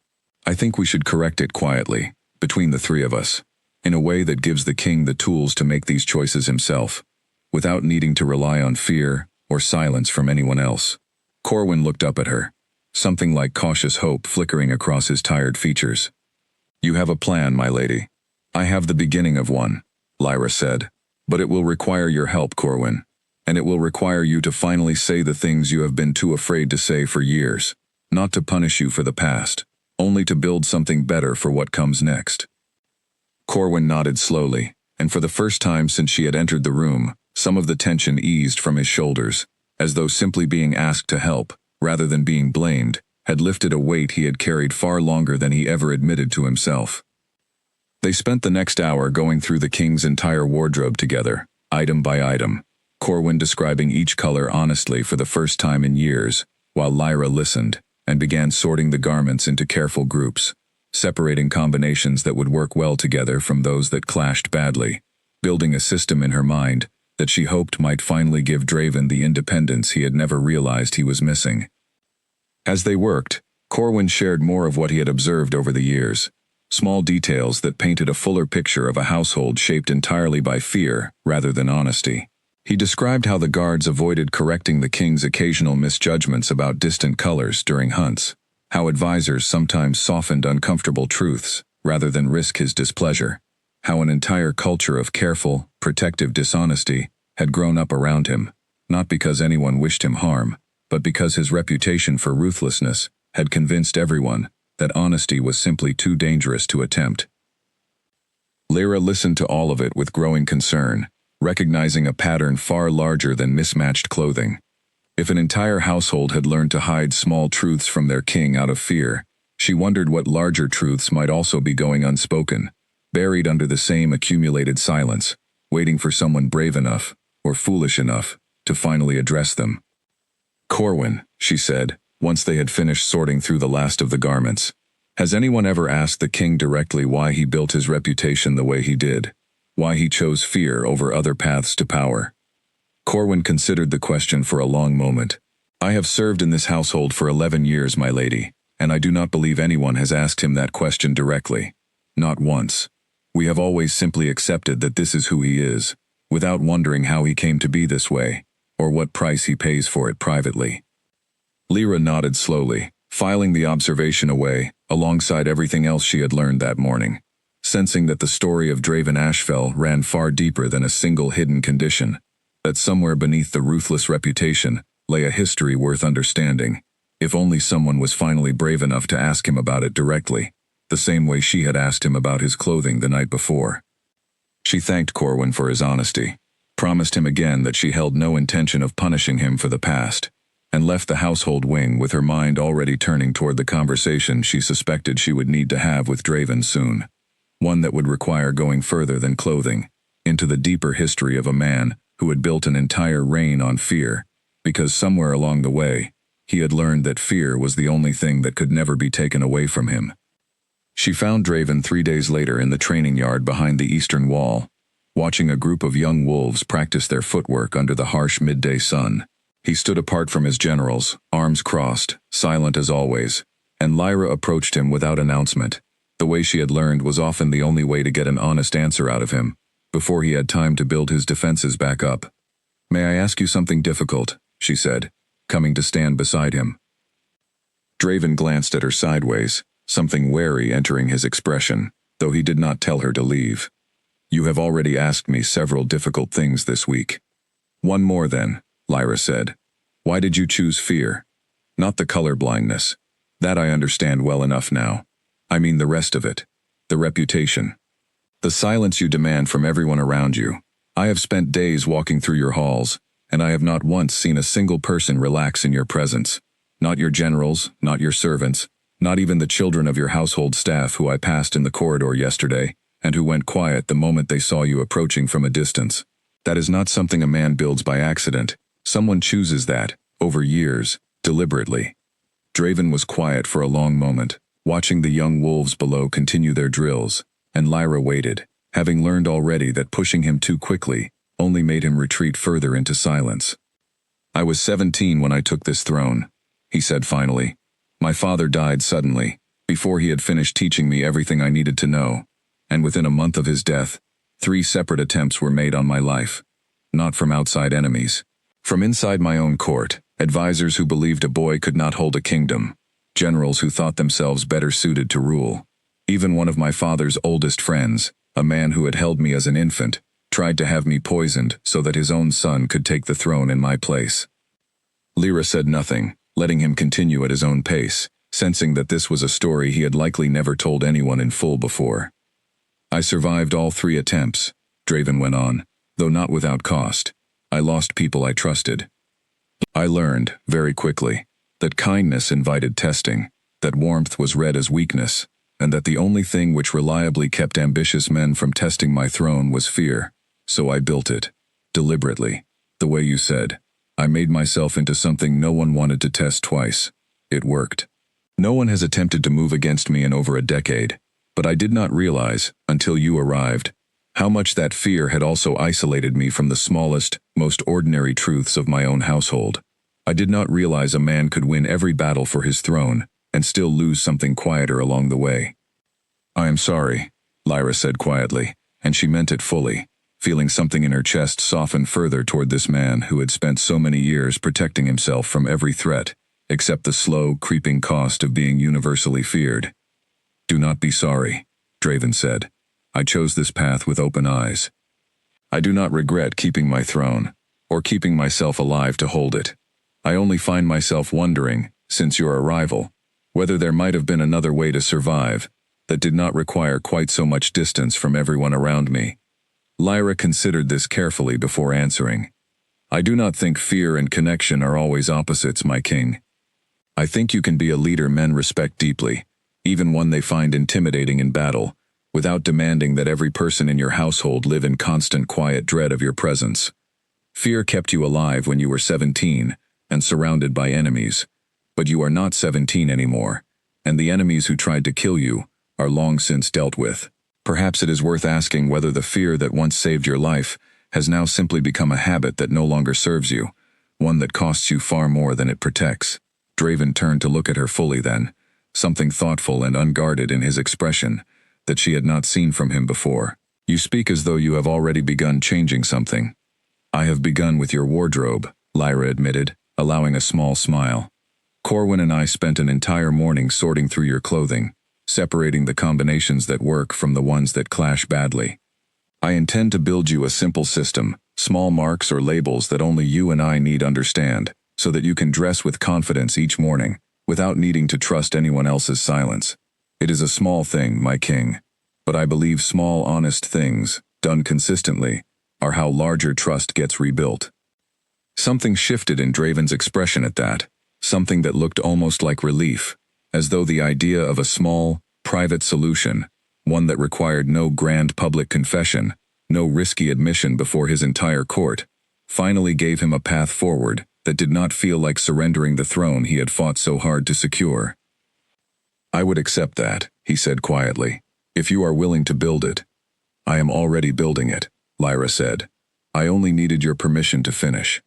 "I think we should correct it quietly, between the three of us, in a way that gives the king the tools to make these choices himself, without needing to rely on fear or silence from anyone else." Corwin looked up at her, something like cautious hope flickering across his tired features. "You have a plan, my lady." "I have the beginning of one," Lyra said. "But it will require your help, Corwin. And it will require you to finally say the things you have been too afraid to say for years. Not to punish you for the past, only to build something better for what comes next." Corwin nodded slowly, and for the first time since she had entered the room, some of the tension eased from his shoulders, as though simply being asked to help, rather than being blamed, had lifted a weight he had carried far longer than he ever admitted to himself. They spent the next hour going through the king's entire wardrobe together, item by item, Corwin describing each color honestly for the first time in years, while Lyra listened, and began sorting the garments into careful groups, separating combinations that would work well together from those that clashed badly, building a system in her mind that she hoped might finally give Draven the independence he had never realized he was missing. As they worked, Corwin shared more of what he had observed over the years, small details that painted a fuller picture of a household shaped entirely by fear rather than honesty. He described how the guards avoided correcting the king's occasional misjudgments about distant colors during hunts, how advisors sometimes softened uncomfortable truths rather than risk his displeasure, how an entire culture of careful, protective dishonesty had grown up around him, not because anyone wished him harm, but because his reputation for ruthlessness had convinced everyone that honesty was simply too dangerous to attempt. Lyra listened to all of it with growing concern, recognizing a pattern far larger than mismatched clothing. If an entire household had learned to hide small truths from their king out of fear, she wondered what larger truths might also be going unspoken, buried under the same accumulated silence, waiting for someone brave enough, or foolish enough, to finally address them. "Corwin," she said, once they had finished sorting through the last of the garments, "has anyone ever asked the king directly why he built his reputation the way he did? Why he chose fear over other paths to power?" Corwin considered the question for a long moment. "I have served in this household for 11 years, my lady, and I do not believe anyone has asked him that question directly. Not once." We have always simply accepted that this is who he is, without wondering how he came to be this way, or what price he pays for it privately. Lyra nodded slowly, filing the observation away, alongside everything else she had learned that morning, sensing that the story of Draven Ashfell ran far deeper than a single hidden condition, that somewhere beneath the ruthless reputation lay a history worth understanding, if only someone was finally brave enough to ask him about it directly, the same way she had asked him about his clothing the night before. She thanked Corwin for his honesty, promised him again that she held no intention of punishing him for the past, and left the household wing with her mind already turning toward the conversation she suspected she would need to have with Draven soon, one that would require going further than clothing, into the deeper history of a man who had built an entire reign on fear, because somewhere along the way, he had learned that fear was the only thing that could never be taken away from him. She found Draven 3 days later in the training yard behind the eastern wall, watching a group of young wolves practice their footwork under the harsh midday sun. He stood apart from his generals, arms crossed, silent as always, and Lyra approached him without announcement. The way she had learned was often the only way to get an honest answer out of him, before he had time to build his defenses back up. "May I ask you something difficult?" she said, coming to stand beside him. Draven glanced at her sideways, something wary entering his expression, though he did not tell her to leave. "You have already asked me several difficult things this week." "One more then," Lyra said. "Why did you choose fear? Not the color blindness. That I understand well enough now. I mean the rest of it. The reputation. The silence you demand from everyone around you. I have spent days walking through your halls, and I have not once seen a single person relax in your presence. Not your generals, not your servants, not even the children of your household staff who I passed in the corridor yesterday, and who went quiet the moment they saw you approaching from a distance. That is not something a man builds by accident. Someone chooses that, over years, deliberately." Draven was quiet for a long moment, watching the young wolves below continue their drills, and Lyra waited, having learned already that pushing him too quickly only made him retreat further into silence. "I was 17 when I took this throne," he said finally. "My father died suddenly, before he had finished teaching me everything I needed to know, and within a month of his death, 3 separate attempts were made on my life. Not from outside enemies. From inside my own court, advisors who believed a boy could not hold a kingdom, generals who thought themselves better suited to rule. Even one of my father's oldest friends, a man who had held me as an infant, tried to have me poisoned so that his own son could take the throne in my place." Lyra said nothing, letting him continue at his own pace, sensing that this was a story he had likely never told anyone in full before. "I survived all 3 attempts," Draven went on, "though not without cost. I lost people I trusted. I learned, very quickly, that kindness invited testing, that warmth was read as weakness, and that the only thing which reliably kept ambitious men from testing my throne was fear. So I built it. Deliberately. The way you said. I made myself into something no one wanted to test twice. It worked. No one has attempted to move against me in over a decade, but I did not realize, until you arrived, how much that fear had also isolated me from the smallest, most ordinary truths of my own household. I did not realize a man could win every battle for his throne, and still lose something quieter along the way." "I am sorry," Lyra said quietly, and she meant it fully, feeling something in her chest soften further toward this man who had spent so many years protecting himself from every threat, except the slow, creeping cost of being universally feared. "Do not be sorry," Draven said. "I chose this path with open eyes. I do not regret keeping my throne, or keeping myself alive to hold it. I only find myself wondering, since your arrival, whether there might have been another way to survive, that did not require quite so much distance from everyone around me." Lyra considered this carefully before answering. "I do not think fear and connection are always opposites, my king. I think you can be a leader men respect deeply, even one they find intimidating in battle, without demanding that every person in your household live in constant quiet dread of your presence. Fear kept you alive when you were 17 and surrounded by enemies, but you are not 17 anymore, and the enemies who tried to kill you are long since dealt with. Perhaps it is worth asking whether the fear that once saved your life has now simply become a habit that no longer serves you, one that costs you far more than it protects." Draven turned to look at her fully then, something thoughtful and unguarded in his expression that she had not seen from him before. "You speak as though you have already begun changing something." "I have begun with your wardrobe," Lyra admitted, allowing a small smile. "Corwin and I spent an entire morning sorting through your clothing, separating the combinations that work from the ones that clash badly. I intend to build you a simple system, small marks or labels that only you and I need understand, so that you can dress with confidence each morning, without needing to trust anyone else's silence. It is a small thing, my king, but I believe small, honest things, done consistently, are how larger trust gets rebuilt." Something shifted in Draven's expression at that, something that looked almost like relief, as though the idea of a small, private solution, one that required no grand public confession, no risky admission before his entire court, finally gave him a path forward that did not feel like surrendering the throne he had fought so hard to secure. "I would accept that," he said quietly, "if you are willing to build it." "I am already building it," Lyra said. "I only needed your permission to finish."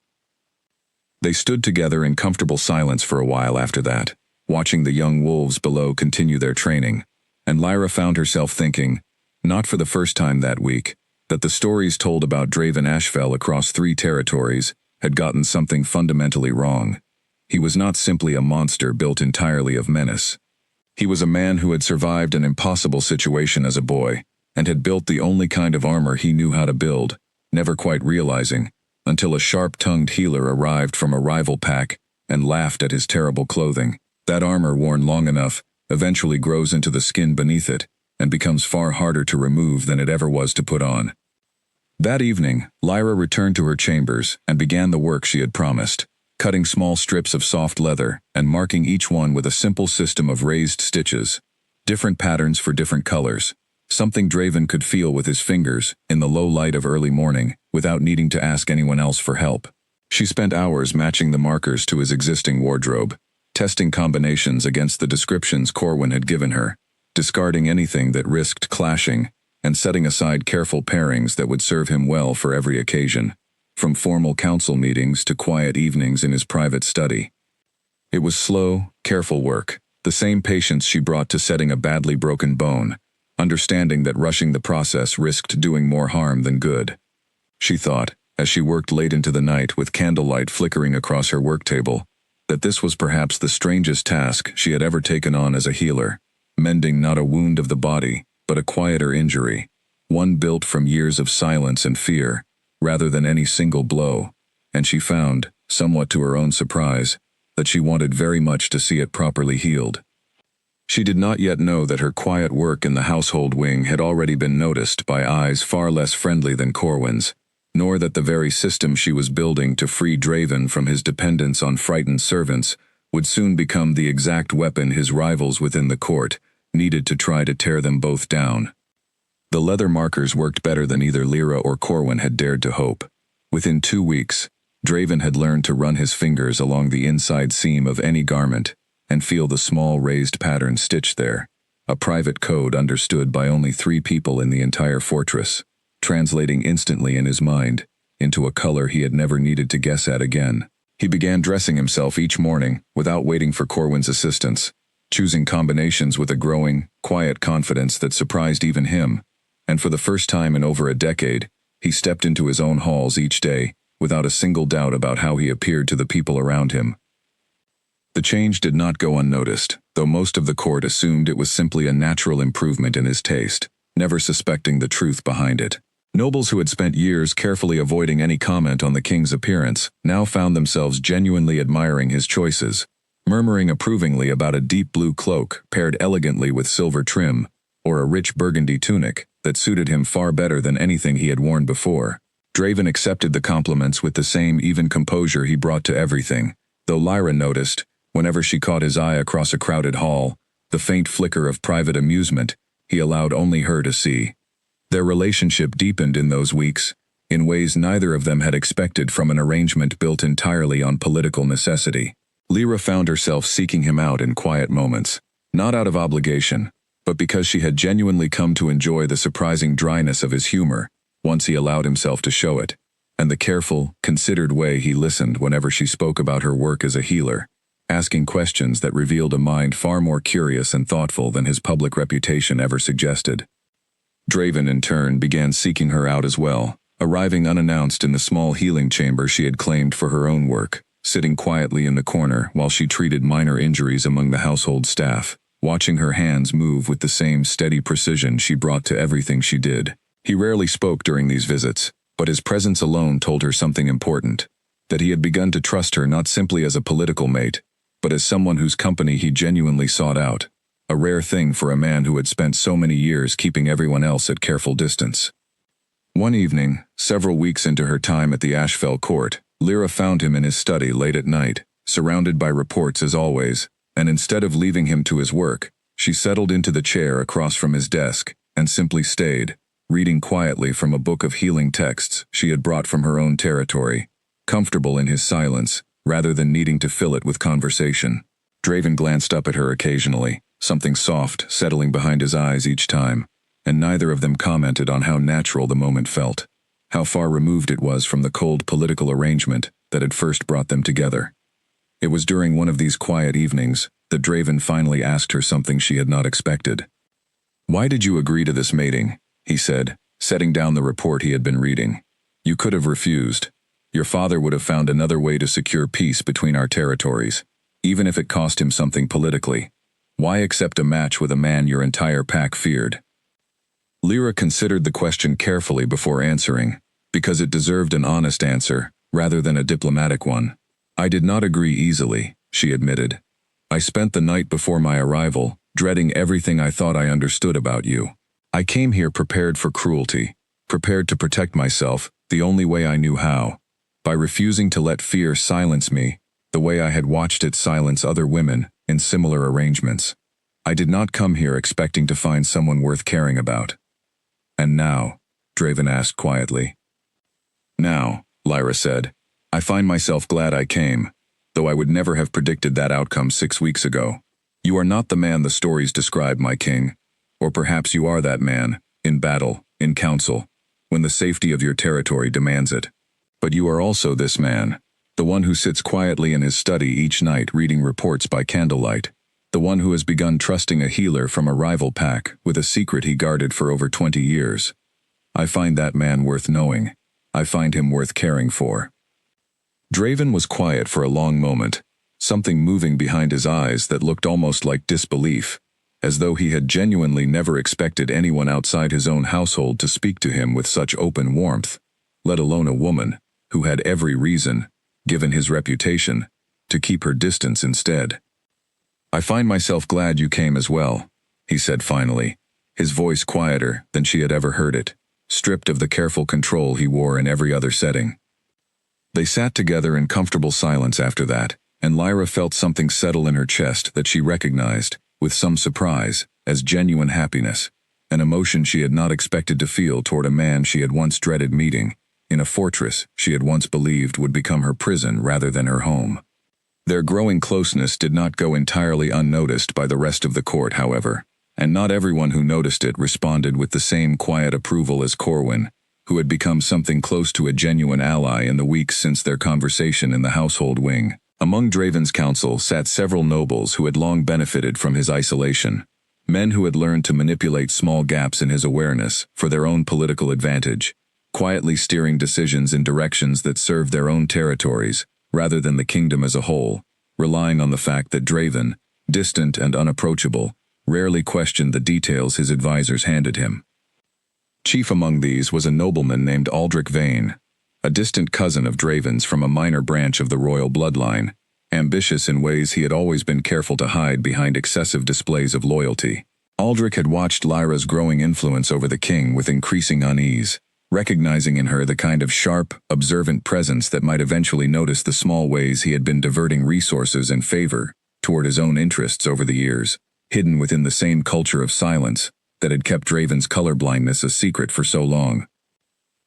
They stood together in comfortable silence for a while after that, watching the young wolves below continue their training, and Lyra found herself thinking, not for the first time that week, that the stories told about Draven Ashfell across 3 territories had gotten something fundamentally wrong. He was not simply a monster built entirely of menace. He was a man who had survived an impossible situation as a boy, and had built the only kind of armor he knew how to build, never quite realizing, until a sharp-tongued healer arrived from a rival pack and laughed at his terrible clothing. That armor, worn long enough, eventually grows into the skin beneath it, and becomes far harder to remove than it ever was to put on. That evening, Lyra returned to her chambers and began the work she had promised, cutting small strips of soft leather and marking each one with a simple system of raised stitches, different patterns for different colors, something Draven could feel with his fingers in the low light of early morning without needing to ask anyone else for help. She spent hours matching the markers to his existing wardrobe, testing combinations against the descriptions Corwin had given her, discarding anything that risked clashing, and setting aside careful pairings that would serve him well for every occasion, from formal council meetings to quiet evenings in his private study. It was slow, careful work, the same patience she brought to setting a badly broken bone, understanding that rushing the process risked doing more harm than good. She thought, as she worked late into the night with candlelight flickering across her work table, that this was perhaps the strangest task she had ever taken on as a healer, mending not a wound of the body, but a quieter injury, one built from years of silence and fear, rather than any single blow, and she found, somewhat to her own surprise, that she wanted very much to see it properly healed. She did not yet know that her quiet work in the household wing had already been noticed by eyes far less friendly than Corwin's, nor that the very system she was building to free Draven from his dependence on frightened servants would soon become the exact weapon his rivals within the court needed to try to tear them both down. The leather markers worked better than either Lyra or Corwin had dared to hope. Within 2 weeks, Draven had learned to run his fingers along the inside seam of any garment and feel the small raised pattern stitched there, a private code understood by only 3 people in the entire fortress, translating instantly in his mind into a color he had never needed to guess at again. He began dressing himself each morning without waiting for Corwin's assistance, choosing combinations with a growing, quiet confidence that surprised even him, and for the first time in over a decade, he stepped into his own halls each day without a single doubt about how he appeared to the people around him. The change did not go unnoticed, though most of the court assumed it was simply a natural improvement in his taste, never suspecting the truth behind it. Nobles who had spent years carefully avoiding any comment on the king's appearance now found themselves genuinely admiring his choices, murmuring approvingly about a deep blue cloak paired elegantly with silver trim, or a rich burgundy tunic that suited him far better than anything he had worn before. Draven accepted the compliments with the same even composure he brought to everything, though Lyra noticed, whenever she caught his eye across a crowded hall, the faint flicker of private amusement he allowed only her to see. Their relationship deepened in those weeks, in ways neither of them had expected from an arrangement built entirely on political necessity. Lyra found herself seeking him out in quiet moments, not out of obligation, but because she had genuinely come to enjoy the surprising dryness of his humor, once he allowed himself to show it, and the careful, considered way he listened whenever she spoke about her work as a healer, asking questions that revealed a mind far more curious and thoughtful than his public reputation ever suggested. Draven, in turn, began seeking her out as well, arriving unannounced in the small healing chamber she had claimed for her own work, sitting quietly in the corner while she treated minor injuries among the household staff, watching her hands move with the same steady precision she brought to everything she did. He rarely spoke during these visits, but his presence alone told her something important, that he had begun to trust her not simply as a political mate, but as someone whose company he genuinely sought out, a rare thing for a man who had spent so many years keeping everyone else at careful distance. One evening, several weeks into her time at the Ashfell court, Lyra found him in his study late at night, surrounded by reports as always, and instead of leaving him to his work, she settled into the chair across from his desk and simply stayed, reading quietly from a book of healing texts she had brought from her own territory, comfortable in his silence, rather than needing to fill it with conversation. Draven glanced up at her occasionally, something soft settling behind his eyes each time, and neither of them commented on how natural the moment felt, how far removed it was from the cold political arrangement that had first brought them together. It was during one of these quiet evenings that Draven finally asked her something she had not expected. "Why did you agree to this mating?" he said, setting down the report he had been reading. "You could have refused. Your father would have found another way to secure peace between our territories, even if it cost him something politically. Why accept a match with a man your entire pack feared?" Lyra considered the question carefully before answering, because it deserved an honest answer, rather than a diplomatic one. "I did not agree easily," she admitted. "I spent the night before my arrival, dreading everything I thought I understood about you. I came here prepared for cruelty, prepared to protect myself the only way I knew how, by refusing to let fear silence me, the way I had watched it silence other women in similar arrangements. I did not come here expecting to find someone worth caring about." "And now?" Draven asked quietly. "Now," Lyra said, "I find myself glad I came, though I would never have predicted that outcome 6 weeks ago. You are not the man the stories describe, my king. Or perhaps you are that man, in battle, in council, when the safety of your territory demands it. But you are also this man, the one who sits quietly in his study each night reading reports by candlelight, the one who has begun trusting a healer from a rival pack with a secret he guarded for over 20 years. I find that man worth knowing. I find him worth caring for." Draven was quiet for a long moment, something moving behind his eyes that looked almost like disbelief, as though he had genuinely never expected anyone outside his own household to speak to him with such open warmth, let alone a woman, who had every reason, given his reputation, to keep her distance instead. "I find myself glad you came as well," he said finally, his voice quieter than she had ever heard it, stripped of the careful control he wore in every other setting. They sat together in comfortable silence after that, and Lyra felt something settle in her chest that she recognized, with some surprise, as genuine happiness, an emotion she had not expected to feel toward a man she had once dreaded meeting, in a fortress she had once believed would become her prison rather than her home. Their growing closeness did not go entirely unnoticed by the rest of the court, however, and not everyone who noticed it responded with the same quiet approval as Corwin, who had become something close to a genuine ally in the weeks since their conversation in the household wing. Among Draven's council sat several nobles who had long benefited from his isolation, men who had learned to manipulate small gaps in his awareness for their own political advantage, quietly steering decisions in directions that served their own territories, rather than the kingdom as a whole, relying on the fact that Draven, distant and unapproachable, rarely questioned the details his advisors handed him. Chief among these was a nobleman named Aldrich Vane, a distant cousin of Draven's from a minor branch of the royal bloodline, ambitious in ways he had always been careful to hide behind excessive displays of loyalty. Aldrich had watched Lyra's growing influence over the king with increasing unease, recognizing in her the kind of sharp, observant presence that might eventually notice the small ways he had been diverting resources and favor toward his own interests over the years, hidden within the same culture of silence that had kept Draven's colorblindness a secret for so long.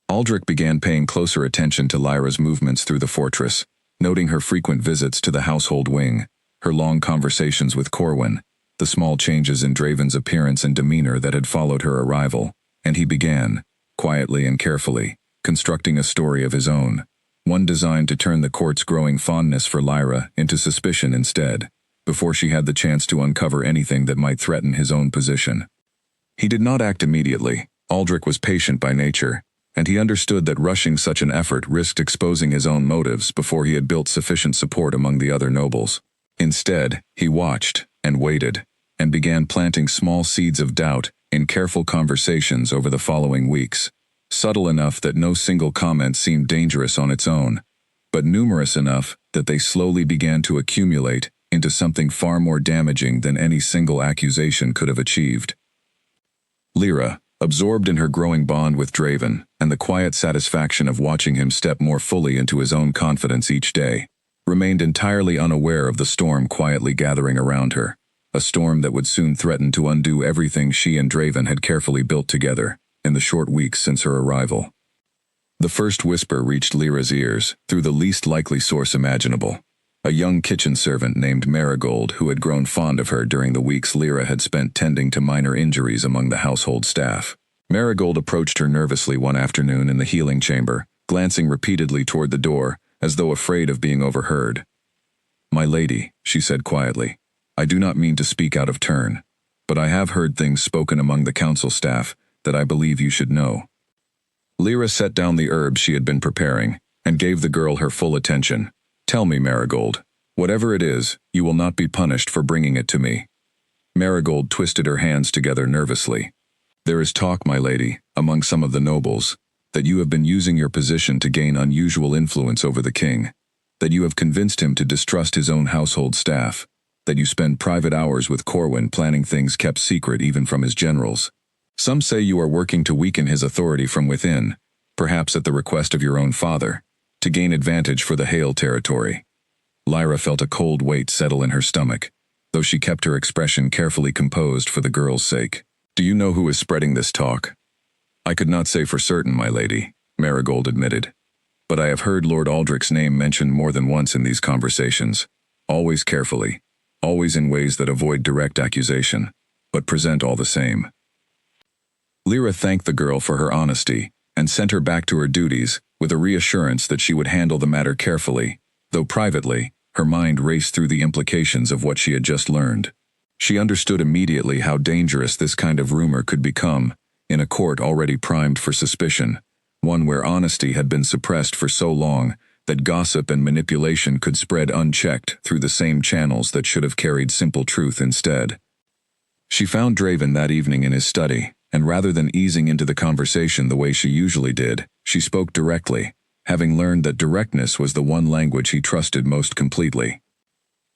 Aldrich began paying closer attention to Lyra's movements through the fortress, noting her frequent visits to the household wing, her long conversations with Corwin, the small changes in Draven's appearance and demeanor that had followed her arrival, and he began, quietly and carefully, constructing a story of his own, one designed to turn the court's growing fondness for Lyra into suspicion instead, before she had the chance to uncover anything that might threaten his own position. He did not act immediately, Aldrich was patient by nature, and he understood that rushing such an effort risked exposing his own motives before he had built sufficient support among the other nobles. Instead, he watched and waited, and began planting small seeds of doubt in careful conversations over the following weeks, subtle enough that no single comment seemed dangerous on its own, but numerous enough that they slowly began to accumulate into something far more damaging than any single accusation could have achieved. Lyra, absorbed in her growing bond with Draven and the quiet satisfaction of watching him step more fully into his own confidence each day, remained entirely unaware of the storm quietly gathering around her, a storm that would soon threaten to undo everything she and Draven had carefully built together in the short weeks since her arrival. The first whisper reached Lyra's ears through the least likely source imaginable, a young kitchen servant named Marigold who had grown fond of her during the weeks Lyra had spent tending to minor injuries among the household staff. Marigold approached her nervously one afternoon in the healing chamber, glancing repeatedly toward the door, as though afraid of being overheard. "My lady," she said quietly, "I do not mean to speak out of turn, but I have heard things spoken among the council staff that I believe you should know." Lyra set down the herbs she had been preparing and gave the girl her full attention. "Tell me, Marigold, whatever it is, you will not be punished for bringing it to me." Marigold twisted her hands together nervously. "There is talk, my lady, among some of the nobles, that you have been using your position to gain unusual influence over the king, that you have convinced him to distrust his own household staff, that you spend private hours with Corwin planning things kept secret even from his generals. Some say you are working to weaken his authority from within, perhaps at the request of your own father, to gain advantage for the Hale territory." Lyra felt a cold weight settle in her stomach, though she kept her expression carefully composed for the girl's sake. "Do you know who is spreading this talk?" "I could not say for certain, my lady," Marigold admitted, "but I have heard Lord Aldrich's name mentioned more than once in these conversations, always carefully, always in ways that avoid direct accusation, but present all the same." Lyra thanked the girl for her honesty and sent her back to her duties with a reassurance that she would handle the matter carefully, though privately, her mind raced through the implications of what she had just learned. She understood immediately how dangerous this kind of rumor could become in a court already primed for suspicion, one where honesty had been suppressed for so long that gossip and manipulation could spread unchecked through the same channels that should have carried simple truth instead. She found Draven that evening in his study, and rather than easing into the conversation the way she usually did, she spoke directly, having learned that directness was the one language he trusted most completely.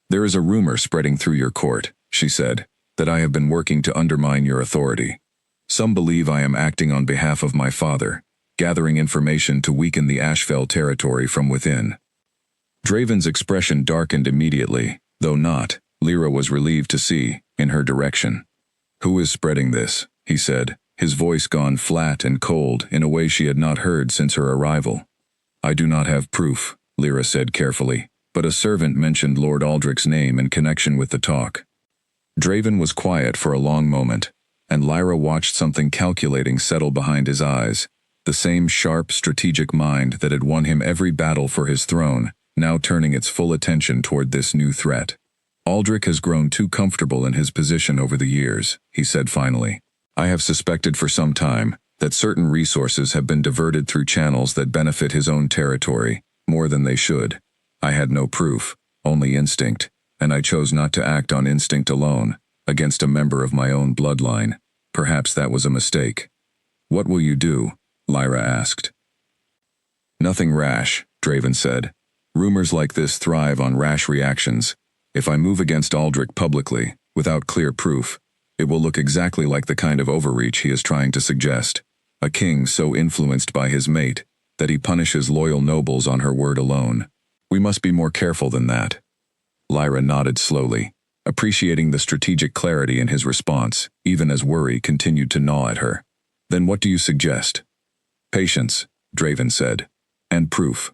"There is a rumor spreading through your court," she said, "that I have been working to undermine your authority. Some believe I am acting on behalf of my father, gathering information to weaken the Ashfell territory from within." Draven's expression darkened immediately, though not, Lyra was relieved to see, in her direction. "Who is spreading this?" he said, his voice gone flat and cold in a way she had not heard since her arrival. "I do not have proof," Lyra said carefully, "but a servant mentioned Lord Aldrich's name in connection with the talk." Draven was quiet for a long moment, and Lyra watched something calculating settle behind his eyes, the same sharp, strategic mind that had won him every battle for his throne, now turning its full attention toward this new threat. "Aldrich has grown too comfortable in his position over the years," he said finally. "I have suspected for some time that certain resources have been diverted through channels that benefit his own territory more than they should. I had no proof, only instinct, and I chose not to act on instinct alone, against a member of my own bloodline. Perhaps that was a mistake." "What will you do?" Lyra asked. "Nothing rash," Draven said. "Rumors like this thrive on rash reactions. If I move against Aldrich publicly, without clear proof, it will look exactly like the kind of overreach he is trying to suggest. A king so influenced by his mate that he punishes loyal nobles on her word alone. We must be more careful than that." Lyra nodded slowly, appreciating the strategic clarity in his response, even as worry continued to gnaw at her. "Then what do you suggest?" "Patience," Draven said, "and proof.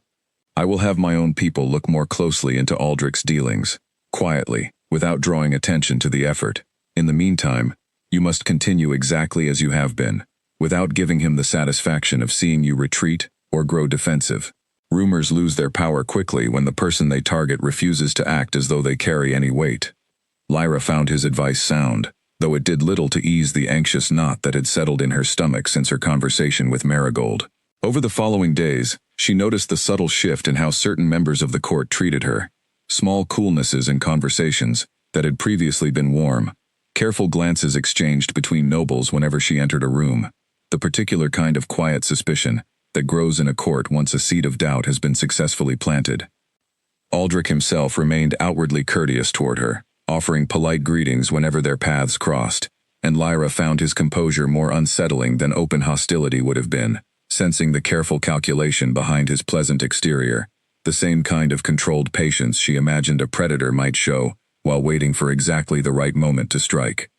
I will have my own people look more closely into Aldrich's dealings, quietly, without drawing attention to the effort. In the meantime, you must continue exactly as you have been, without giving him the satisfaction of seeing you retreat or grow defensive. Rumors lose their power quickly when the person they target refuses to act as though they carry any weight." Lyra found his advice sound, though it did little to ease the anxious knot that had settled in her stomach since her conversation with Marigold. Over the following days, she noticed the subtle shift in how certain members of the court treated her. Small coolnesses in conversations that had previously been warm, careful glances exchanged between nobles whenever she entered a room, the particular kind of quiet suspicion that grows in a court once a seed of doubt has been successfully planted. Aldrich himself remained outwardly courteous toward her, offering polite greetings whenever their paths crossed, and Lyra found his composure more unsettling than open hostility would have been, sensing the careful calculation behind his pleasant exterior, the same kind of controlled patience she imagined a predator might show while waiting for exactly the right moment to strike.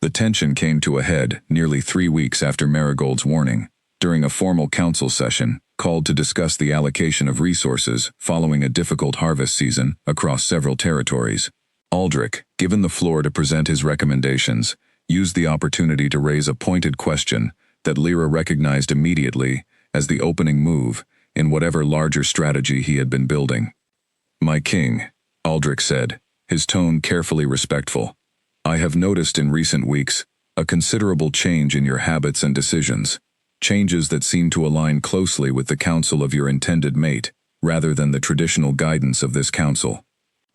The tension came to a head nearly 3 weeks after Marigold's warning, during a formal council session called to discuss the allocation of resources following a difficult harvest season across several territories. Aldrich, given the floor to present his recommendations, used the opportunity to raise a pointed question that Lyra recognized immediately as the opening move in whatever larger strategy he had been building. "My king," Aldrich said, his tone carefully respectful, "I have noticed in recent weeks a considerable change in your habits and decisions, changes that seem to align closely with the counsel of your intended mate, rather than the traditional guidance of this council.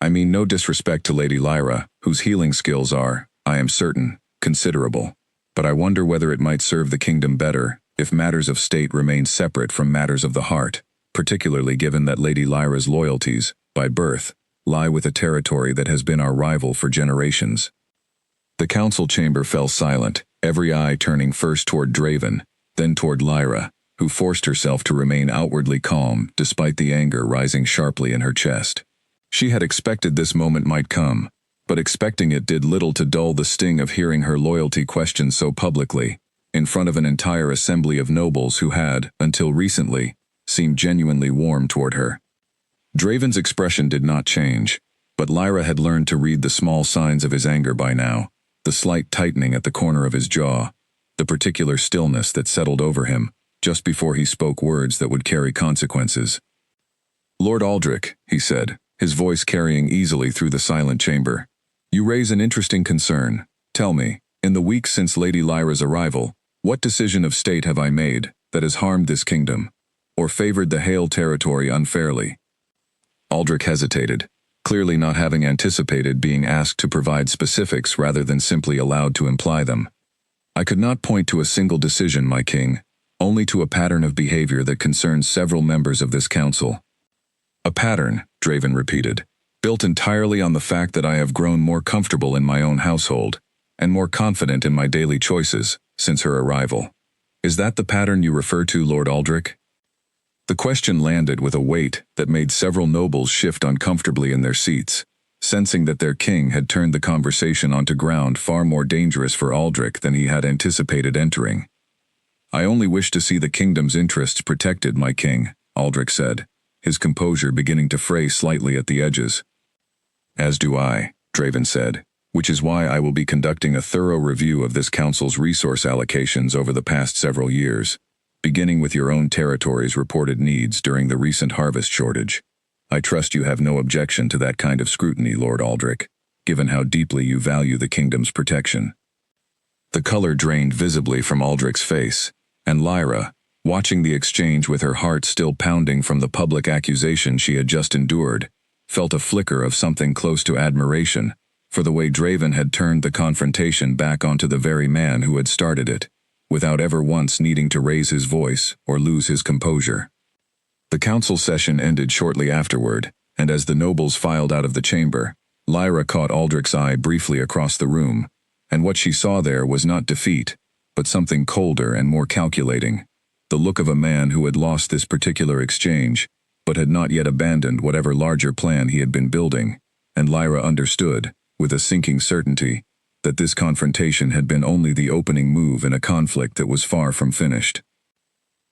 I mean no disrespect to Lady Lyra, whose healing skills are, I am certain, considerable, but I wonder whether it might serve the kingdom better if matters of state remain separate from matters of the heart, particularly given that Lady Lyra's loyalties, by birth, lie with a territory that has been our rival for generations." The council chamber fell silent, every eye turning first toward Draven, then toward Lyra, who forced herself to remain outwardly calm despite the anger rising sharply in her chest. She had expected this moment might come, but expecting it did little to dull the sting of hearing her loyalty questioned so publicly, in front of an entire assembly of nobles who had, until recently, seemed genuinely warm toward her. Draven's expression did not change, but Lyra had learned to read the small signs of his anger by now, the slight tightening at the corner of his jaw, the particular stillness that settled over him just before he spoke words that would carry consequences. "Lord Aldrich," he said, his voice carrying easily through the silent chamber, "you raise an interesting concern. Tell me, in the weeks since Lady Lyra's arrival, what decision of state have I made that has harmed this kingdom, or favored the Hale territory unfairly?" Aldrich hesitated, clearly not having anticipated being asked to provide specifics rather than simply allowed to imply them. "I could not point to a single decision, my king, only to a pattern of behavior that concerns several members of this council." "A pattern," Draven repeated, "built entirely on the fact that I have grown more comfortable in my own household, and more confident in my daily choices, since her arrival. Is that the pattern you refer to, Lord Aldrich?" The question landed with a weight that made several nobles shift uncomfortably in their seats, sensing that their king had turned the conversation onto ground far more dangerous for Aldrich than he had anticipated entering. "I only wish to see the kingdom's interests protected, my king," Aldrich said, his composure beginning to fray slightly at the edges. "As do I," Draven said, "which is why I will be conducting a thorough review of this council's resource allocations over the past several years, beginning with your own territory's reported needs during the recent harvest shortage. I trust you have no objection to that kind of scrutiny, Lord Aldrich, given how deeply you value the kingdom's protection." The color drained visibly from Aldrich's face, and Lyra, watching the exchange with her heart still pounding from the public accusation she had just endured, felt a flicker of something close to admiration for the way Draven had turned the confrontation back onto the very man who had started it, without ever once needing to raise his voice or lose his composure. The council session ended shortly afterward, and as the nobles filed out of the chamber, Lyra caught Aldrich's eye briefly across the room, and what she saw there was not defeat, but something colder and more calculating, the look of a man who had lost this particular exchange, but had not yet abandoned whatever larger plan he had been building, and Lyra understood, with a sinking certainty, that this confrontation had been only the opening move in a conflict that was far from finished.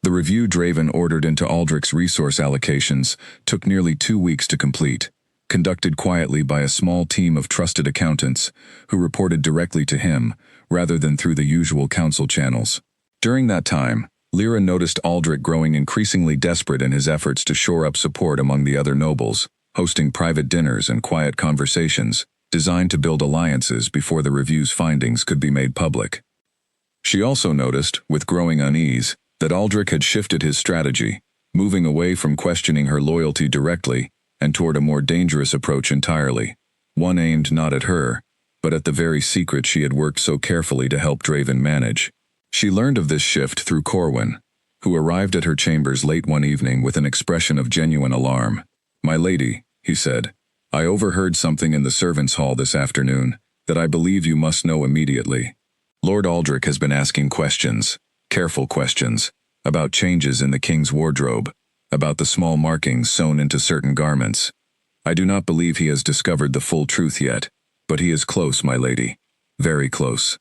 The review Draven ordered into Aldrich's resource allocations took nearly 2 weeks to complete, conducted quietly by a small team of trusted accountants who reported directly to him rather than through the usual council channels. During that time, Lyra noticed Aldrich growing increasingly desperate in his efforts to shore up support among the other nobles, hosting private dinners and quiet conversations, designed to build alliances before the review's findings could be made public. She also noticed, with growing unease, that Aldrich had shifted his strategy, moving away from questioning her loyalty directly and toward a more dangerous approach entirely, one aimed not at her, but at the very secret she had worked so carefully to help Draven manage. She learned of this shift through Corwin, who arrived at her chambers late one evening with an expression of genuine alarm. "My lady," he said, "I overheard something in the servants' hall this afternoon that I believe you must know immediately. Lord Aldrich has been asking questions, careful questions, about changes in the king's wardrobe, about the small markings sewn into certain garments. I do not believe he has discovered the full truth yet, but he is close, my lady, very close."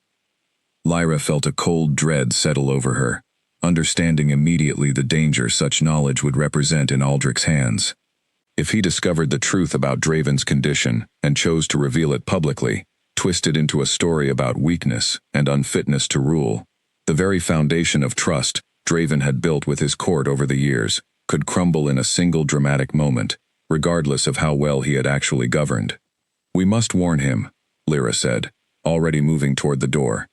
Lyra felt a cold dread settle over her, understanding immediately the danger such knowledge would represent in Aldrich's hands. If he discovered the truth about Draven's condition and chose to reveal it publicly, twist it into a story about weakness and unfitness to rule, the very foundation of trust Draven had built with his court over the years could crumble in a single dramatic moment, regardless of how well he had actually governed. "We must warn him," Lyra said, already moving toward the door.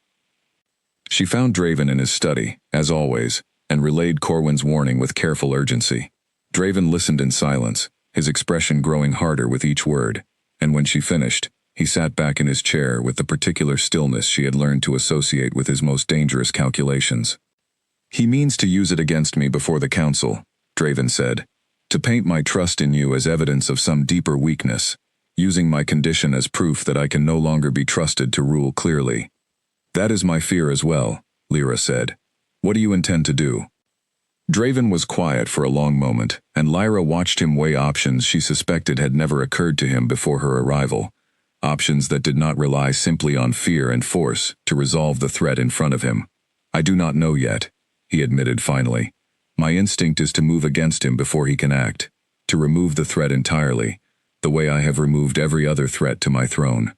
She found Draven in his study, as always, and relayed Corwin's warning with careful urgency. Draven listened in silence, his expression growing harder with each word, and when she finished, he sat back in his chair with the particular stillness she had learned to associate with his most dangerous calculations. "He means to use it against me before the council," Draven said, "to paint my trust in you as evidence of some deeper weakness, using my condition as proof that I can no longer be trusted to rule clearly." "That is my fear as well," Lyra said. "What do you intend to do?" Draven was quiet for a long moment, and Lyra watched him weigh options she suspected had never occurred to him before her arrival, options that did not rely simply on fear and force to resolve the threat in front of him. "I do not know yet," he admitted finally. "My instinct is to move against him before he can act, to remove the threat entirely, the way I have removed every other threat to my throne.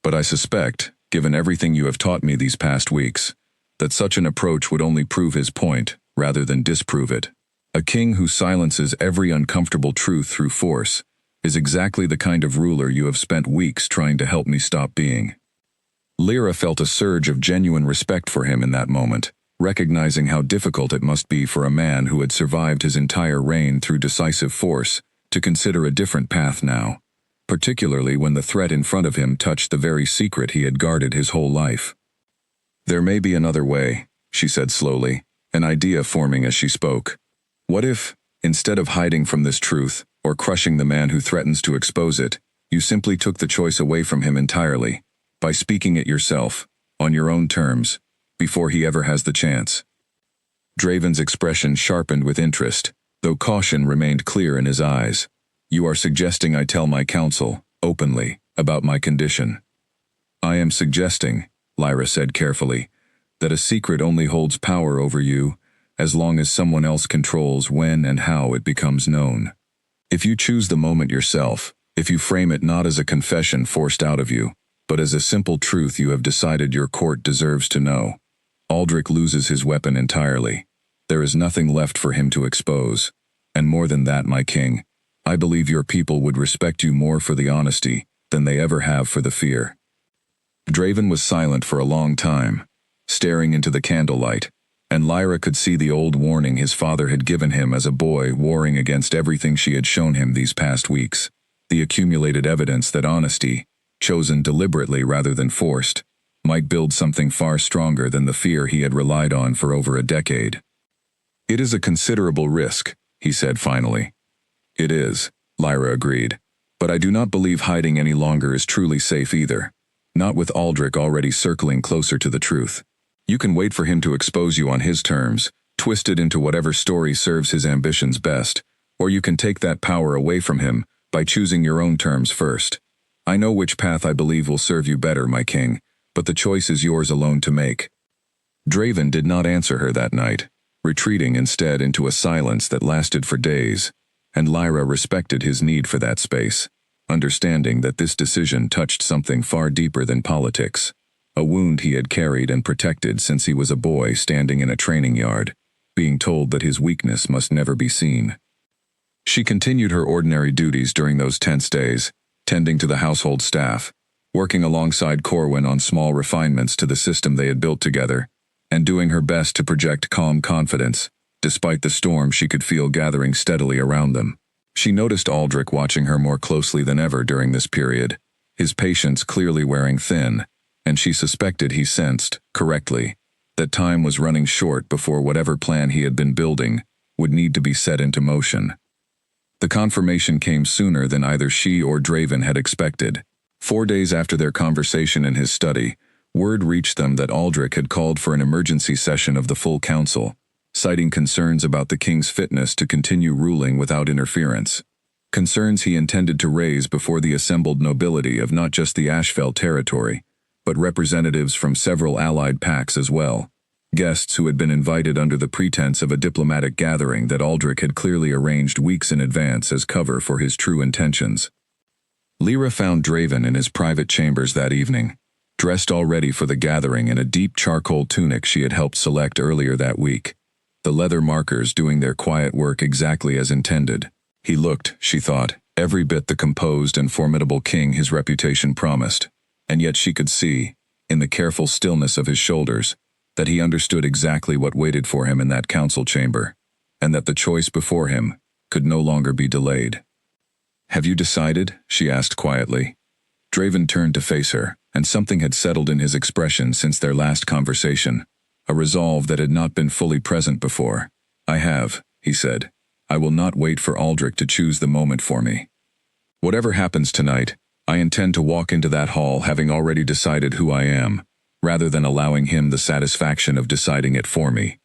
But I suspect, given everything you have taught me these past weeks, that such an approach would only prove his point, rather than disprove it. A king who silences every uncomfortable truth through force is exactly the kind of ruler you have spent weeks trying to help me stop being." Lyra felt a surge of genuine respect for him in that moment, recognizing how difficult it must be for a man who had survived his entire reign through decisive force to consider a different path now, particularly when the threat in front of him touched the very secret he had guarded his whole life. "There may be another way," she said slowly, an idea forming as she spoke. "What if, instead of hiding from this truth, or crushing the man who threatens to expose it, you simply took the choice away from him entirely, by speaking it yourself, on your own terms, before he ever has the chance?" Draven's expression sharpened with interest, though caution remained clear in his eyes. "You are suggesting I tell my council, openly, about my condition?" "I am suggesting," Lyra said carefully, "that a secret only holds power over you as long as someone else controls when and how it becomes known. If you choose the moment yourself, if you frame it not as a confession forced out of you, but as a simple truth you have decided your court deserves to know, Aldrich loses his weapon entirely. There is nothing left for him to expose. And more than that, my king, I believe your people would respect you more for the honesty than they ever have for the fear." Draven was silent for a long time, staring into the candlelight, and Lyra could see the old warning his father had given him as a boy warring against everything she had shown him these past weeks, the accumulated evidence that honesty, chosen deliberately rather than forced, might build something far stronger than the fear he had relied on for over a decade. "It is a considerable risk," he said finally. "It is," Lyra agreed, "but I do not believe hiding any longer is truly safe either. Not with Aldrich already circling closer to the truth. You can wait for him to expose you on his terms, twist it into whatever story serves his ambitions best, or you can take that power away from him by choosing your own terms first. I know which path I believe will serve you better, my king, but the choice is yours alone to make." Draven did not answer her that night, retreating instead into a silence that lasted for days, and Lyra respected his need for that space, understanding that this decision touched something far deeper than politics, a wound he had carried and protected since he was a boy standing in a training yard, being told that his weakness must never be seen. She continued her ordinary duties during those tense days, tending to the household staff, working alongside Corwin on small refinements to the system they had built together, and doing her best to project calm confidence, despite the storm she could feel gathering steadily around them. She noticed Aldrich watching her more closely than ever during this period, his patience clearly wearing thin, and she suspected he sensed, correctly, that time was running short before whatever plan he had been building would need to be set into motion. The confirmation came sooner than either she or Draven had expected. 4 days after their conversation in his study, word reached them that Aldrich had called for an emergency session of the full council, citing concerns about the king's fitness to continue ruling without interference. Concerns he intended to raise before the assembled nobility of not just the Ashfell territory, but representatives from several allied pacts as well. Guests who had been invited under the pretense of a diplomatic gathering that Aldrich had clearly arranged weeks in advance as cover for his true intentions. Lyra found Draven in his private chambers that evening, dressed already for the gathering in a deep charcoal tunic she had helped select earlier that week, the leather markers doing their quiet work exactly as intended. He looked, she thought, every bit the composed and formidable king his reputation promised, and yet she could see, in the careful stillness of his shoulders, that he understood exactly what waited for him in that council chamber, and that the choice before him could no longer be delayed. "Have you decided?" she asked quietly. Draven turned to face her, and something had settled in his expression since their last conversation, a resolve that had not been fully present before. "I have," he said. "I will not wait for Aldrich to choose the moment for me. Whatever happens tonight, I intend to walk into that hall having already decided who I am, rather than allowing him the satisfaction of deciding it for me."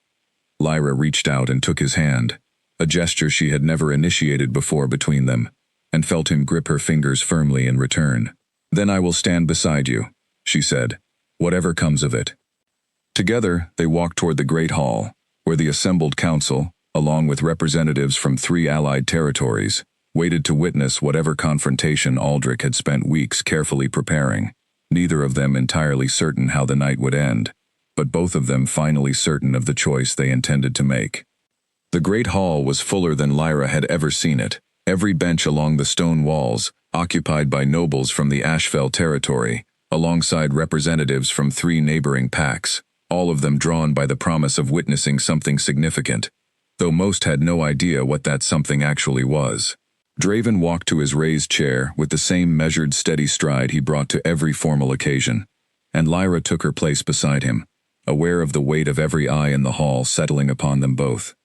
Lyra reached out and took his hand, a gesture she had never initiated before between them, and felt him grip her fingers firmly in return. "Then I will stand beside you," she said, "whatever comes of it." Together, they walked toward the great hall, where the assembled council, along with representatives from 3 allied territories, waited to witness whatever confrontation Aldrich had spent weeks carefully preparing. Neither of them entirely certain how the night would end, but both of them finally certain of the choice they intended to make. The great hall was fuller than Lyra had ever seen it, every bench along the stone walls occupied by nobles from the Ashfell territory, alongside representatives from 3 neighboring pacts, all of them drawn by the promise of witnessing something significant, though most had no idea what that something actually was. Draven walked to his raised chair with the same measured, steady stride he brought to every formal occasion, and Lyra took her place beside him, aware of the weight of every eye in the hall settling upon them both.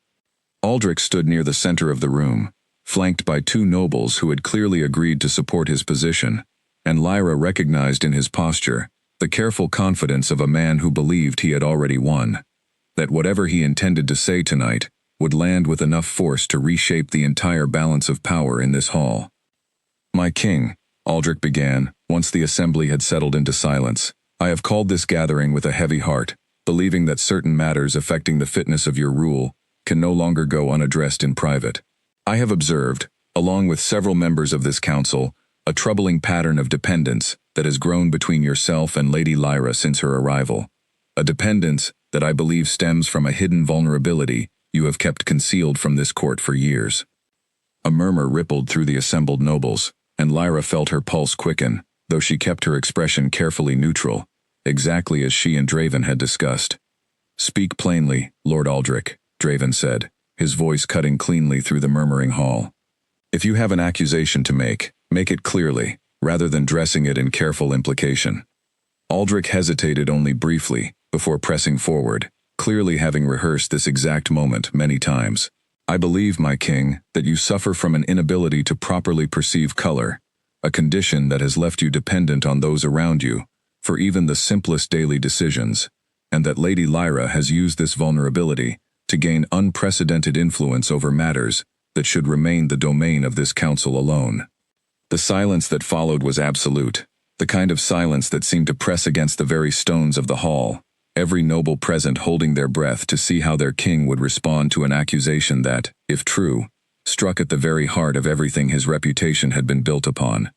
Aldrich stood near the center of the room, flanked by 2 nobles who had clearly agreed to support his position, and Lyra recognized in his posture the careful confidence of a man who believed he had already won, that whatever he intended to say tonight would land with enough force to reshape the entire balance of power in this hall. "My king," Aldrich began, once the assembly had settled into silence, "I have called this gathering with a heavy heart, believing that certain matters affecting the fitness of your rule can no longer go unaddressed in private. I have observed, along with several members of this council, a troubling pattern of dependence that has grown between yourself and Lady Lyra since her arrival, a dependence that I believe stems from a hidden vulnerability you have kept concealed from this court for years." A murmur rippled through the assembled nobles, and Lyra felt her pulse quicken, though she kept her expression carefully neutral, exactly as she and Draven had discussed. "Speak plainly, Lord Aldrich," Draven said, his voice cutting cleanly through the murmuring hall. "If you have an accusation to make it clearly, rather than dressing it in careful implication." Aldrich hesitated only briefly, before pressing forward, clearly having rehearsed this exact moment many times. "I believe, my king, that you suffer from an inability to properly perceive color, a condition that has left you dependent on those around you for even the simplest daily decisions, and that Lady Lyra has used this vulnerability to gain unprecedented influence over matters that should remain the domain of this council alone." The silence that followed was absolute, the kind of silence that seemed to press against the very stones of the hall, every noble present holding their breath to see how their king would respond to an accusation that, if true, struck at the very heart of everything his reputation had been built upon.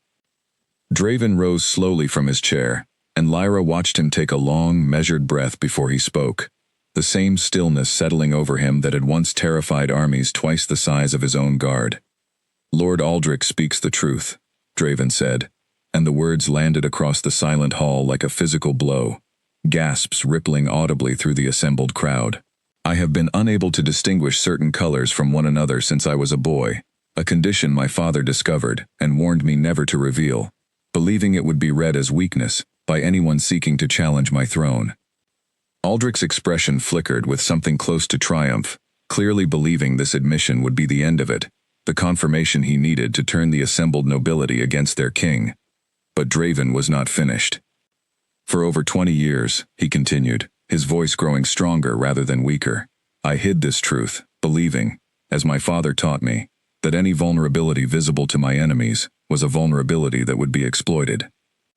Draven rose slowly from his chair, and Lyra watched him take a long, measured breath before he spoke, the same stillness settling over him that had once terrified armies twice the size of his own guard. "Lord Aldrich speaks the truth," Draven said, and the words landed across the silent hall like a physical blow, gasps rippling audibly through the assembled crowd. I have been unable to distinguish certain colors from one another since I was a boy, a condition my father discovered and warned me never to reveal, believing it would be read as weakness by anyone seeking to challenge my throne. Aldrich's expression flickered with something close to triumph, clearly believing this admission would be the end of it, the confirmation he needed to turn the assembled nobility against their king. But Draven was not finished. For over 20 years, he continued, his voice growing stronger rather than weaker, I hid this truth, believing, as my father taught me, that any vulnerability visible to my enemies was a vulnerability that would be exploited.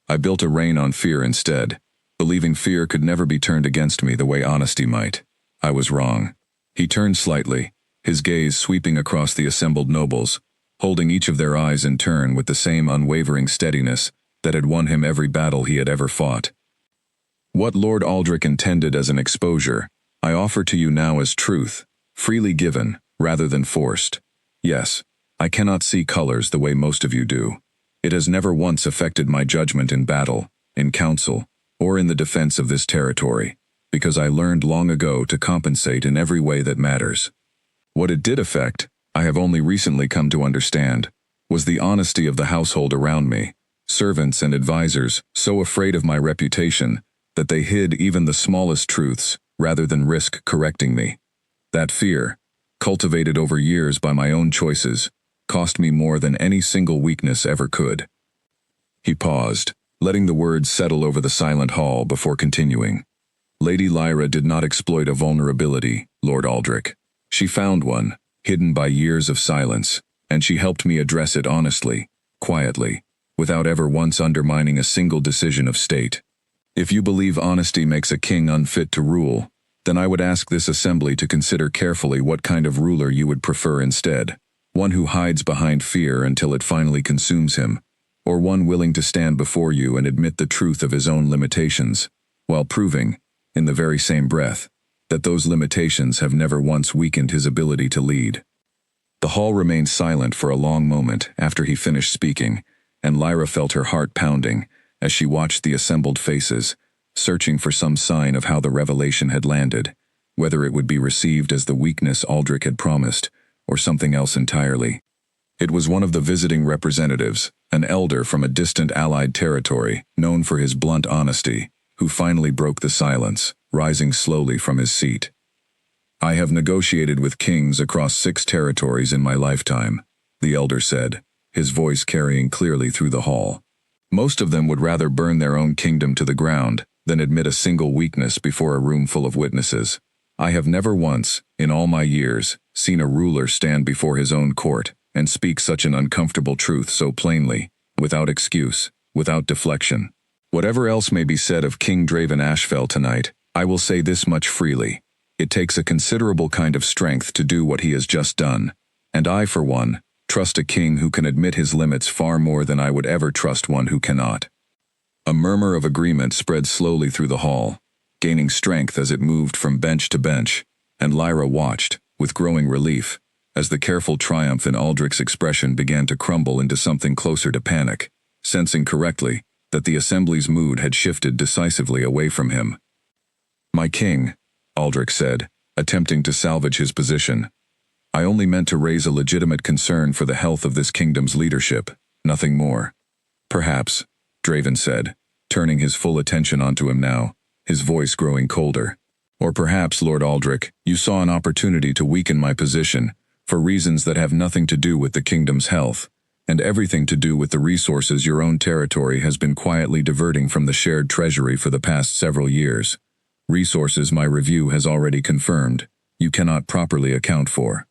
I built a reign on fear instead, believing fear could never be turned against me the way honesty might. I was wrong. He turned slightly, his gaze sweeping across the assembled nobles, holding each of their eyes in turn with the same unwavering steadiness that had won him every battle he had ever fought. What Lord Aldrich intended as an exposure, I offer to you now as truth, freely given, rather than forced. Yes, I cannot see colors the way most of you do. It has never once affected my judgment in battle, in council, or in the defense of this territory, because I learned long ago to compensate in every way that matters. What it did affect, I have only recently come to understand, was the honesty of the household around me, servants and advisors so afraid of my reputation that they hid even the smallest truths rather than risk correcting me. That fear, cultivated over years by my own choices, cost me more than any single weakness ever could. He paused, letting the words settle over the silent hall before continuing. Lady Lyra did not exploit a vulnerability, Lord Aldrich. She found one, hidden by years of silence, and she helped me address it honestly, quietly, without ever once undermining a single decision of state. If you believe honesty makes a king unfit to rule, then I would ask this assembly to consider carefully what kind of ruler you would prefer instead, one who hides behind fear until it finally consumes him, or one willing to stand before you and admit the truth of his own limitations, while proving, in the very same breath, that those limitations have never once weakened his ability to lead. The hall remained silent for a long moment after he finished speaking, and Lyra felt her heart pounding as she watched the assembled faces, searching for some sign of how the revelation had landed, whether it would be received as the weakness Aldrich had promised, or something else entirely. It was one of the visiting representatives, an elder from a distant allied territory, known for his blunt honesty, who finally broke the silence, rising slowly from his seat. I have negotiated with kings across 6 territories in my lifetime, the elder said, his voice carrying clearly through the hall. Most of them would rather burn their own kingdom to the ground than admit a single weakness before a room full of witnesses. I have never once, in all my years, seen a ruler stand before his own court and speak such an uncomfortable truth so plainly, without excuse, without deflection. Whatever else may be said of King Draven Ashfell tonight, I will say this much freely. It takes a considerable kind of strength to do what he has just done, and I, for one, trust a king who can admit his limits far more than I would ever trust one who cannot. A murmur of agreement spread slowly through the hall, gaining strength as it moved from bench to bench, and Lyra watched, with growing relief, as the careful triumph in Aldrich's expression began to crumble into something closer to panic, sensing correctly that the assembly's mood had shifted decisively away from him. My king, Aldrich said, attempting to salvage his position. I only meant to raise a legitimate concern for the health of this kingdom's leadership, nothing more. Perhaps, Draven said, turning his full attention onto him now, his voice growing colder. Or perhaps, Lord Aldrich, you saw an opportunity to weaken my position, for reasons that have nothing to do with the kingdom's health, and everything to do with the resources your own territory has been quietly diverting from the shared treasury for the past several years. Resources my review has already confirmed, you cannot properly account for.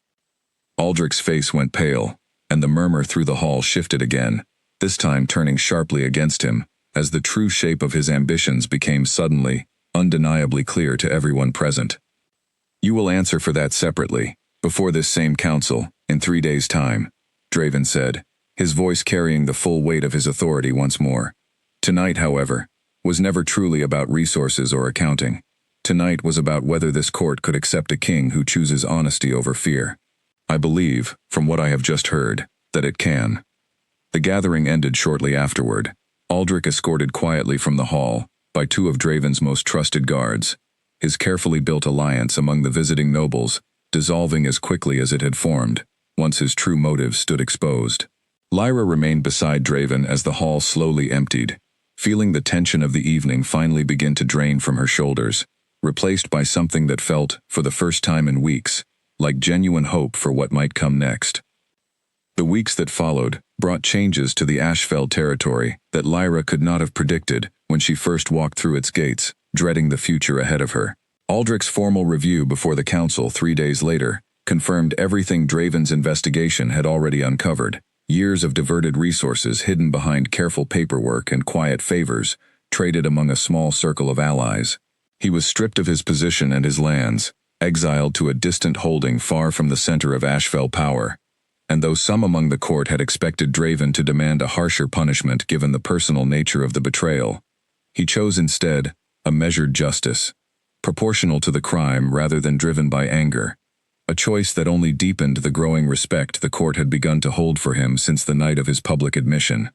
Aldrich's face went pale, and the murmur through the hall shifted again, this time turning sharply against him, as the true shape of his ambitions became suddenly, undeniably clear to everyone present. You will answer for that separately, before this same council, in 3 days' time, Draven said, his voice carrying the full weight of his authority once more. Tonight, however, was never truly about resources or accounting. Tonight was about whether this court could accept a king who chooses honesty over fear. I believe, from what I have just heard, that it can. The gathering ended shortly afterward, Aldrich escorted quietly from the hall by two of Draven's most trusted guards, his carefully built alliance among the visiting nobles dissolving as quickly as it had formed, once his true motives stood exposed. Lyra remained beside Draven as the hall slowly emptied, feeling the tension of the evening finally begin to drain from her shoulders, replaced by something that felt, for the first time in weeks, like genuine hope for what might come next. The weeks that followed brought changes to the Ashfeld territory that Lyra could not have predicted when she first walked through its gates, dreading the future ahead of her. Aldrich's formal review before the council 3 days later confirmed everything Draven's investigation had already uncovered. Years of diverted resources hidden behind careful paperwork and quiet favors, traded among a small circle of allies. He was stripped of his position and his lands, exiled to a distant holding far from the center of Ashfeld power. And though some among the court had expected Draven to demand a harsher punishment given the personal nature of the betrayal, he chose instead a measured justice, proportional to the crime rather than driven by anger, a choice that only deepened the growing respect the court had begun to hold for him since the night of his public admission.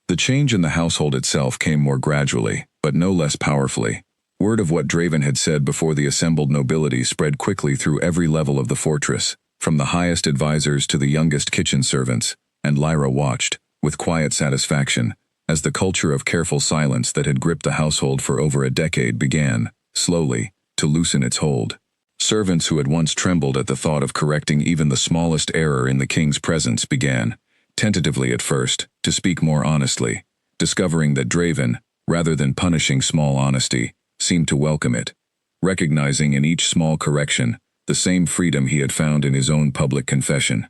The change in the household itself came more gradually, but no less powerfully. Word of what Draven had said before the assembled nobility spread quickly through every level of the fortress, from the highest advisors to the youngest kitchen servants, and Lyra watched, with quiet satisfaction, as the culture of careful silence that had gripped the household for over a decade began, slowly, to loosen its hold. Servants who had once trembled at the thought of correcting even the smallest error in the king's presence began, tentatively at first, to speak more honestly, discovering that Draven, rather than punishing small honesty, seemed to welcome it, recognizing in each small correction the same freedom he had found in his own public confession.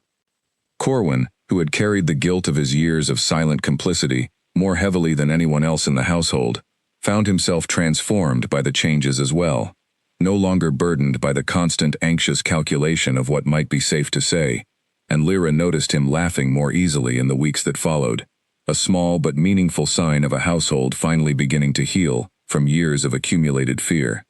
Corwin, who had carried the guilt of his years of silent complicity more heavily than anyone else in the household, found himself transformed by the changes as well, no longer burdened by the constant anxious calculation of what might be safe to say, and Lyra noticed him laughing more easily in the weeks that followed, a small but meaningful sign of a household finally beginning to heal from years of accumulated fear.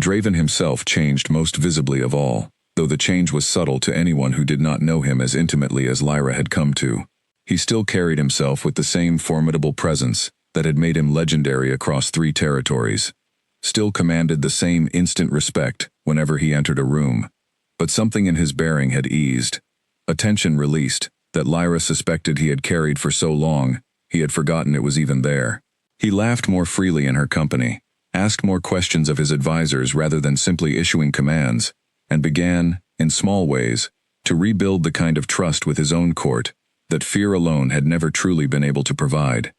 Draven himself changed most visibly of all, though the change was subtle to anyone who did not know him as intimately as Lyra had come to. He still carried himself with the same formidable presence that had made him legendary across 3 territories, still commanded the same instant respect whenever he entered a room, but something in his bearing had eased, a tension released that Lyra suspected he had carried for so long he had forgotten it was even there. He laughed more freely in her company, asked more questions of his advisors rather than simply issuing commands, and began, in small ways, to rebuild the kind of trust with his own court that fear alone had never truly been able to provide.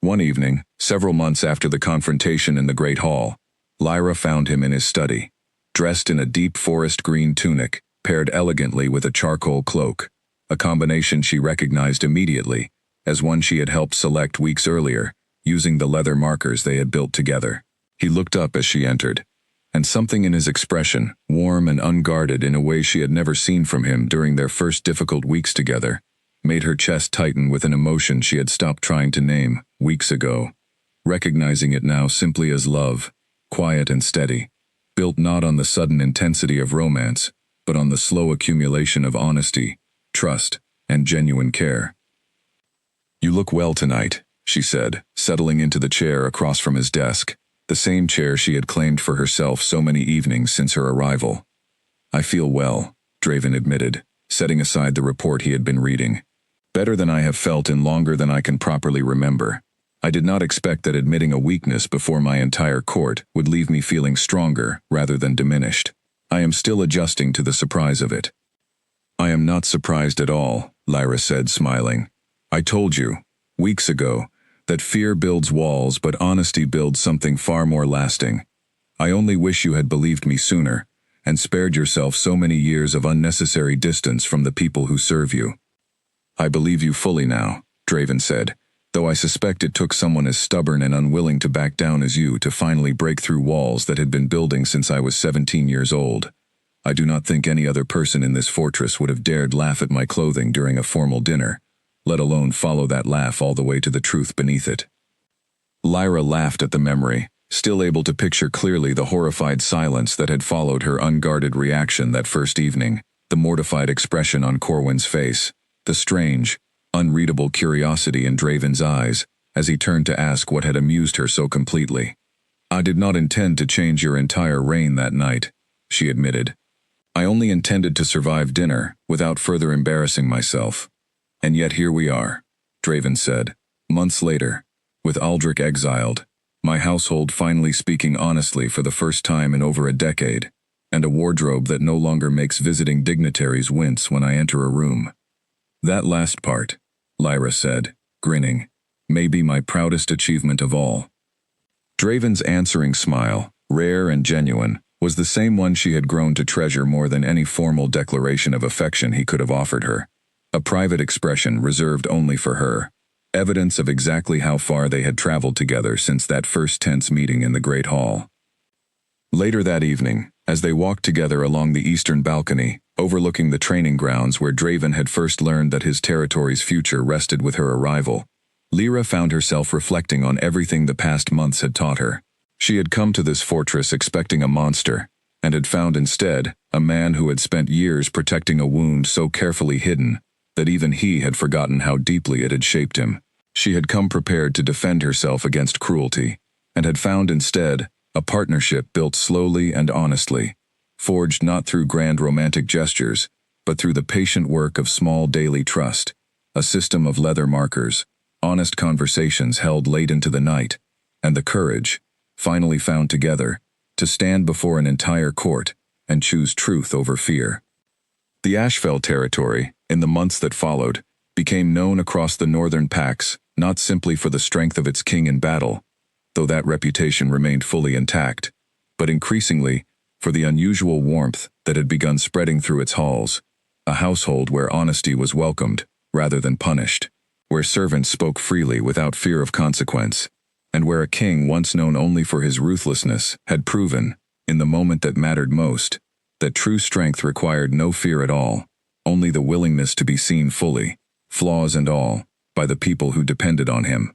One evening, several months after the confrontation in the Great Hall, Lyra found him in his study, dressed in a deep forest green tunic, paired elegantly with a charcoal cloak, a combination she recognized immediately as one she had helped select weeks earlier, using the leather markers they had built together. He looked up as she entered, and something in his expression, warm and unguarded in a way she had never seen from him during their first difficult weeks together, made her chest tighten with an emotion she had stopped trying to name weeks ago, recognizing it now simply as love, quiet and steady, built not on the sudden intensity of romance, but on the slow accumulation of honesty, trust, and genuine care. "You look well tonight," she said, settling into the chair across from his desk, the same chair she had claimed for herself so many evenings since her arrival. "I feel well," Draven admitted, setting aside the report he had been reading. "Better than I have felt in longer than I can properly remember. I did not expect that admitting a weakness before my entire court would leave me feeling stronger rather than diminished. I am still adjusting to the surprise of it." "I am not surprised at all," Lyra said, smiling. "I told you, weeks ago, that fear builds walls but honesty builds something far more lasting. I only wish you had believed me sooner, and spared yourself so many years of unnecessary distance from the people who serve you." "I believe you fully now," Draven said, "though I suspect it took someone as stubborn and unwilling to back down as you to finally break through walls that had been building since I was 17 years old. I do not think any other person in this fortress would have dared laugh at my clothing during a formal dinner, let alone follow that laugh all the way to the truth beneath it." Lyra laughed at the memory, still able to picture clearly the horrified silence that had followed her unguarded reaction that first evening, the mortified expression on Corwin's face, the strange, unreadable curiosity in Draven's eyes, as he turned to ask what had amused her so completely. "I did not intend to change your entire reign that night," she admitted. "I only intended to survive dinner without further embarrassing myself. And yet here we are," Draven said. "Months later, with Aldrich exiled, my household finally speaking honestly for the first time in over a decade, and a wardrobe that no longer makes visiting dignitaries wince when I enter a room." "That last part," Lyra said, grinning, "may be my proudest achievement of all." Draven's answering smile, rare and genuine, was the same one she had grown to treasure more than any formal declaration of affection he could have offered her. A private expression reserved only for her, evidence of exactly how far they had traveled together since that first tense meeting in the Great Hall. Later that evening, as they walked together along the eastern balcony, overlooking the training grounds where Draven had first learned that his territory's future rested with her arrival, Lyra found herself reflecting on everything the past months had taught her. She had come to this fortress expecting a monster, and had found instead a man who had spent years protecting a wound so carefully hidden that even he had forgotten how deeply it had shaped him. She had come prepared to defend herself against cruelty, and had found instead a partnership built slowly and honestly, forged not through grand romantic gestures, but through the patient work of small daily trust, a system of leather markers, honest conversations held late into the night, and the courage, finally found together, to stand before an entire court and choose truth over fear. The Ashfell territory, in the months that followed, became known across the northern Pax not simply for the strength of its king in battle, though that reputation remained fully intact, but increasingly for the unusual warmth that had begun spreading through its halls, a household where honesty was welcomed rather than punished, where servants spoke freely without fear of consequence, and where a king once known only for his ruthlessness had proven, in the moment that mattered most, that true strength required no fear at all, only the willingness to be seen fully, flaws and all, by the people who depended on him.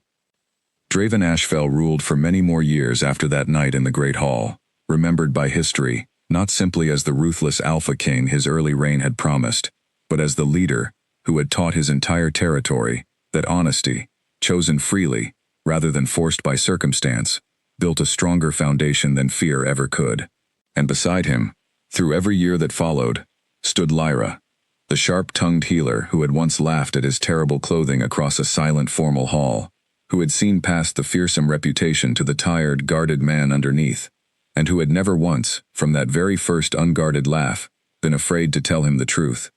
Draven Ashfell ruled for many more years after that night in the Great Hall, remembered by history, not simply as the ruthless Alpha King his early reign had promised, but as the leader who had taught his entire territory that honesty, chosen freely, rather than forced by circumstance, built a stronger foundation than fear ever could. And beside him, through every year that followed, stood Lyra, the sharp-tongued healer who had once laughed at his terrible clothing across a silent formal hall, who had seen past the fearsome reputation to the tired, guarded man underneath, and who had never once, from that very first unguarded laugh, been afraid to tell him the truth.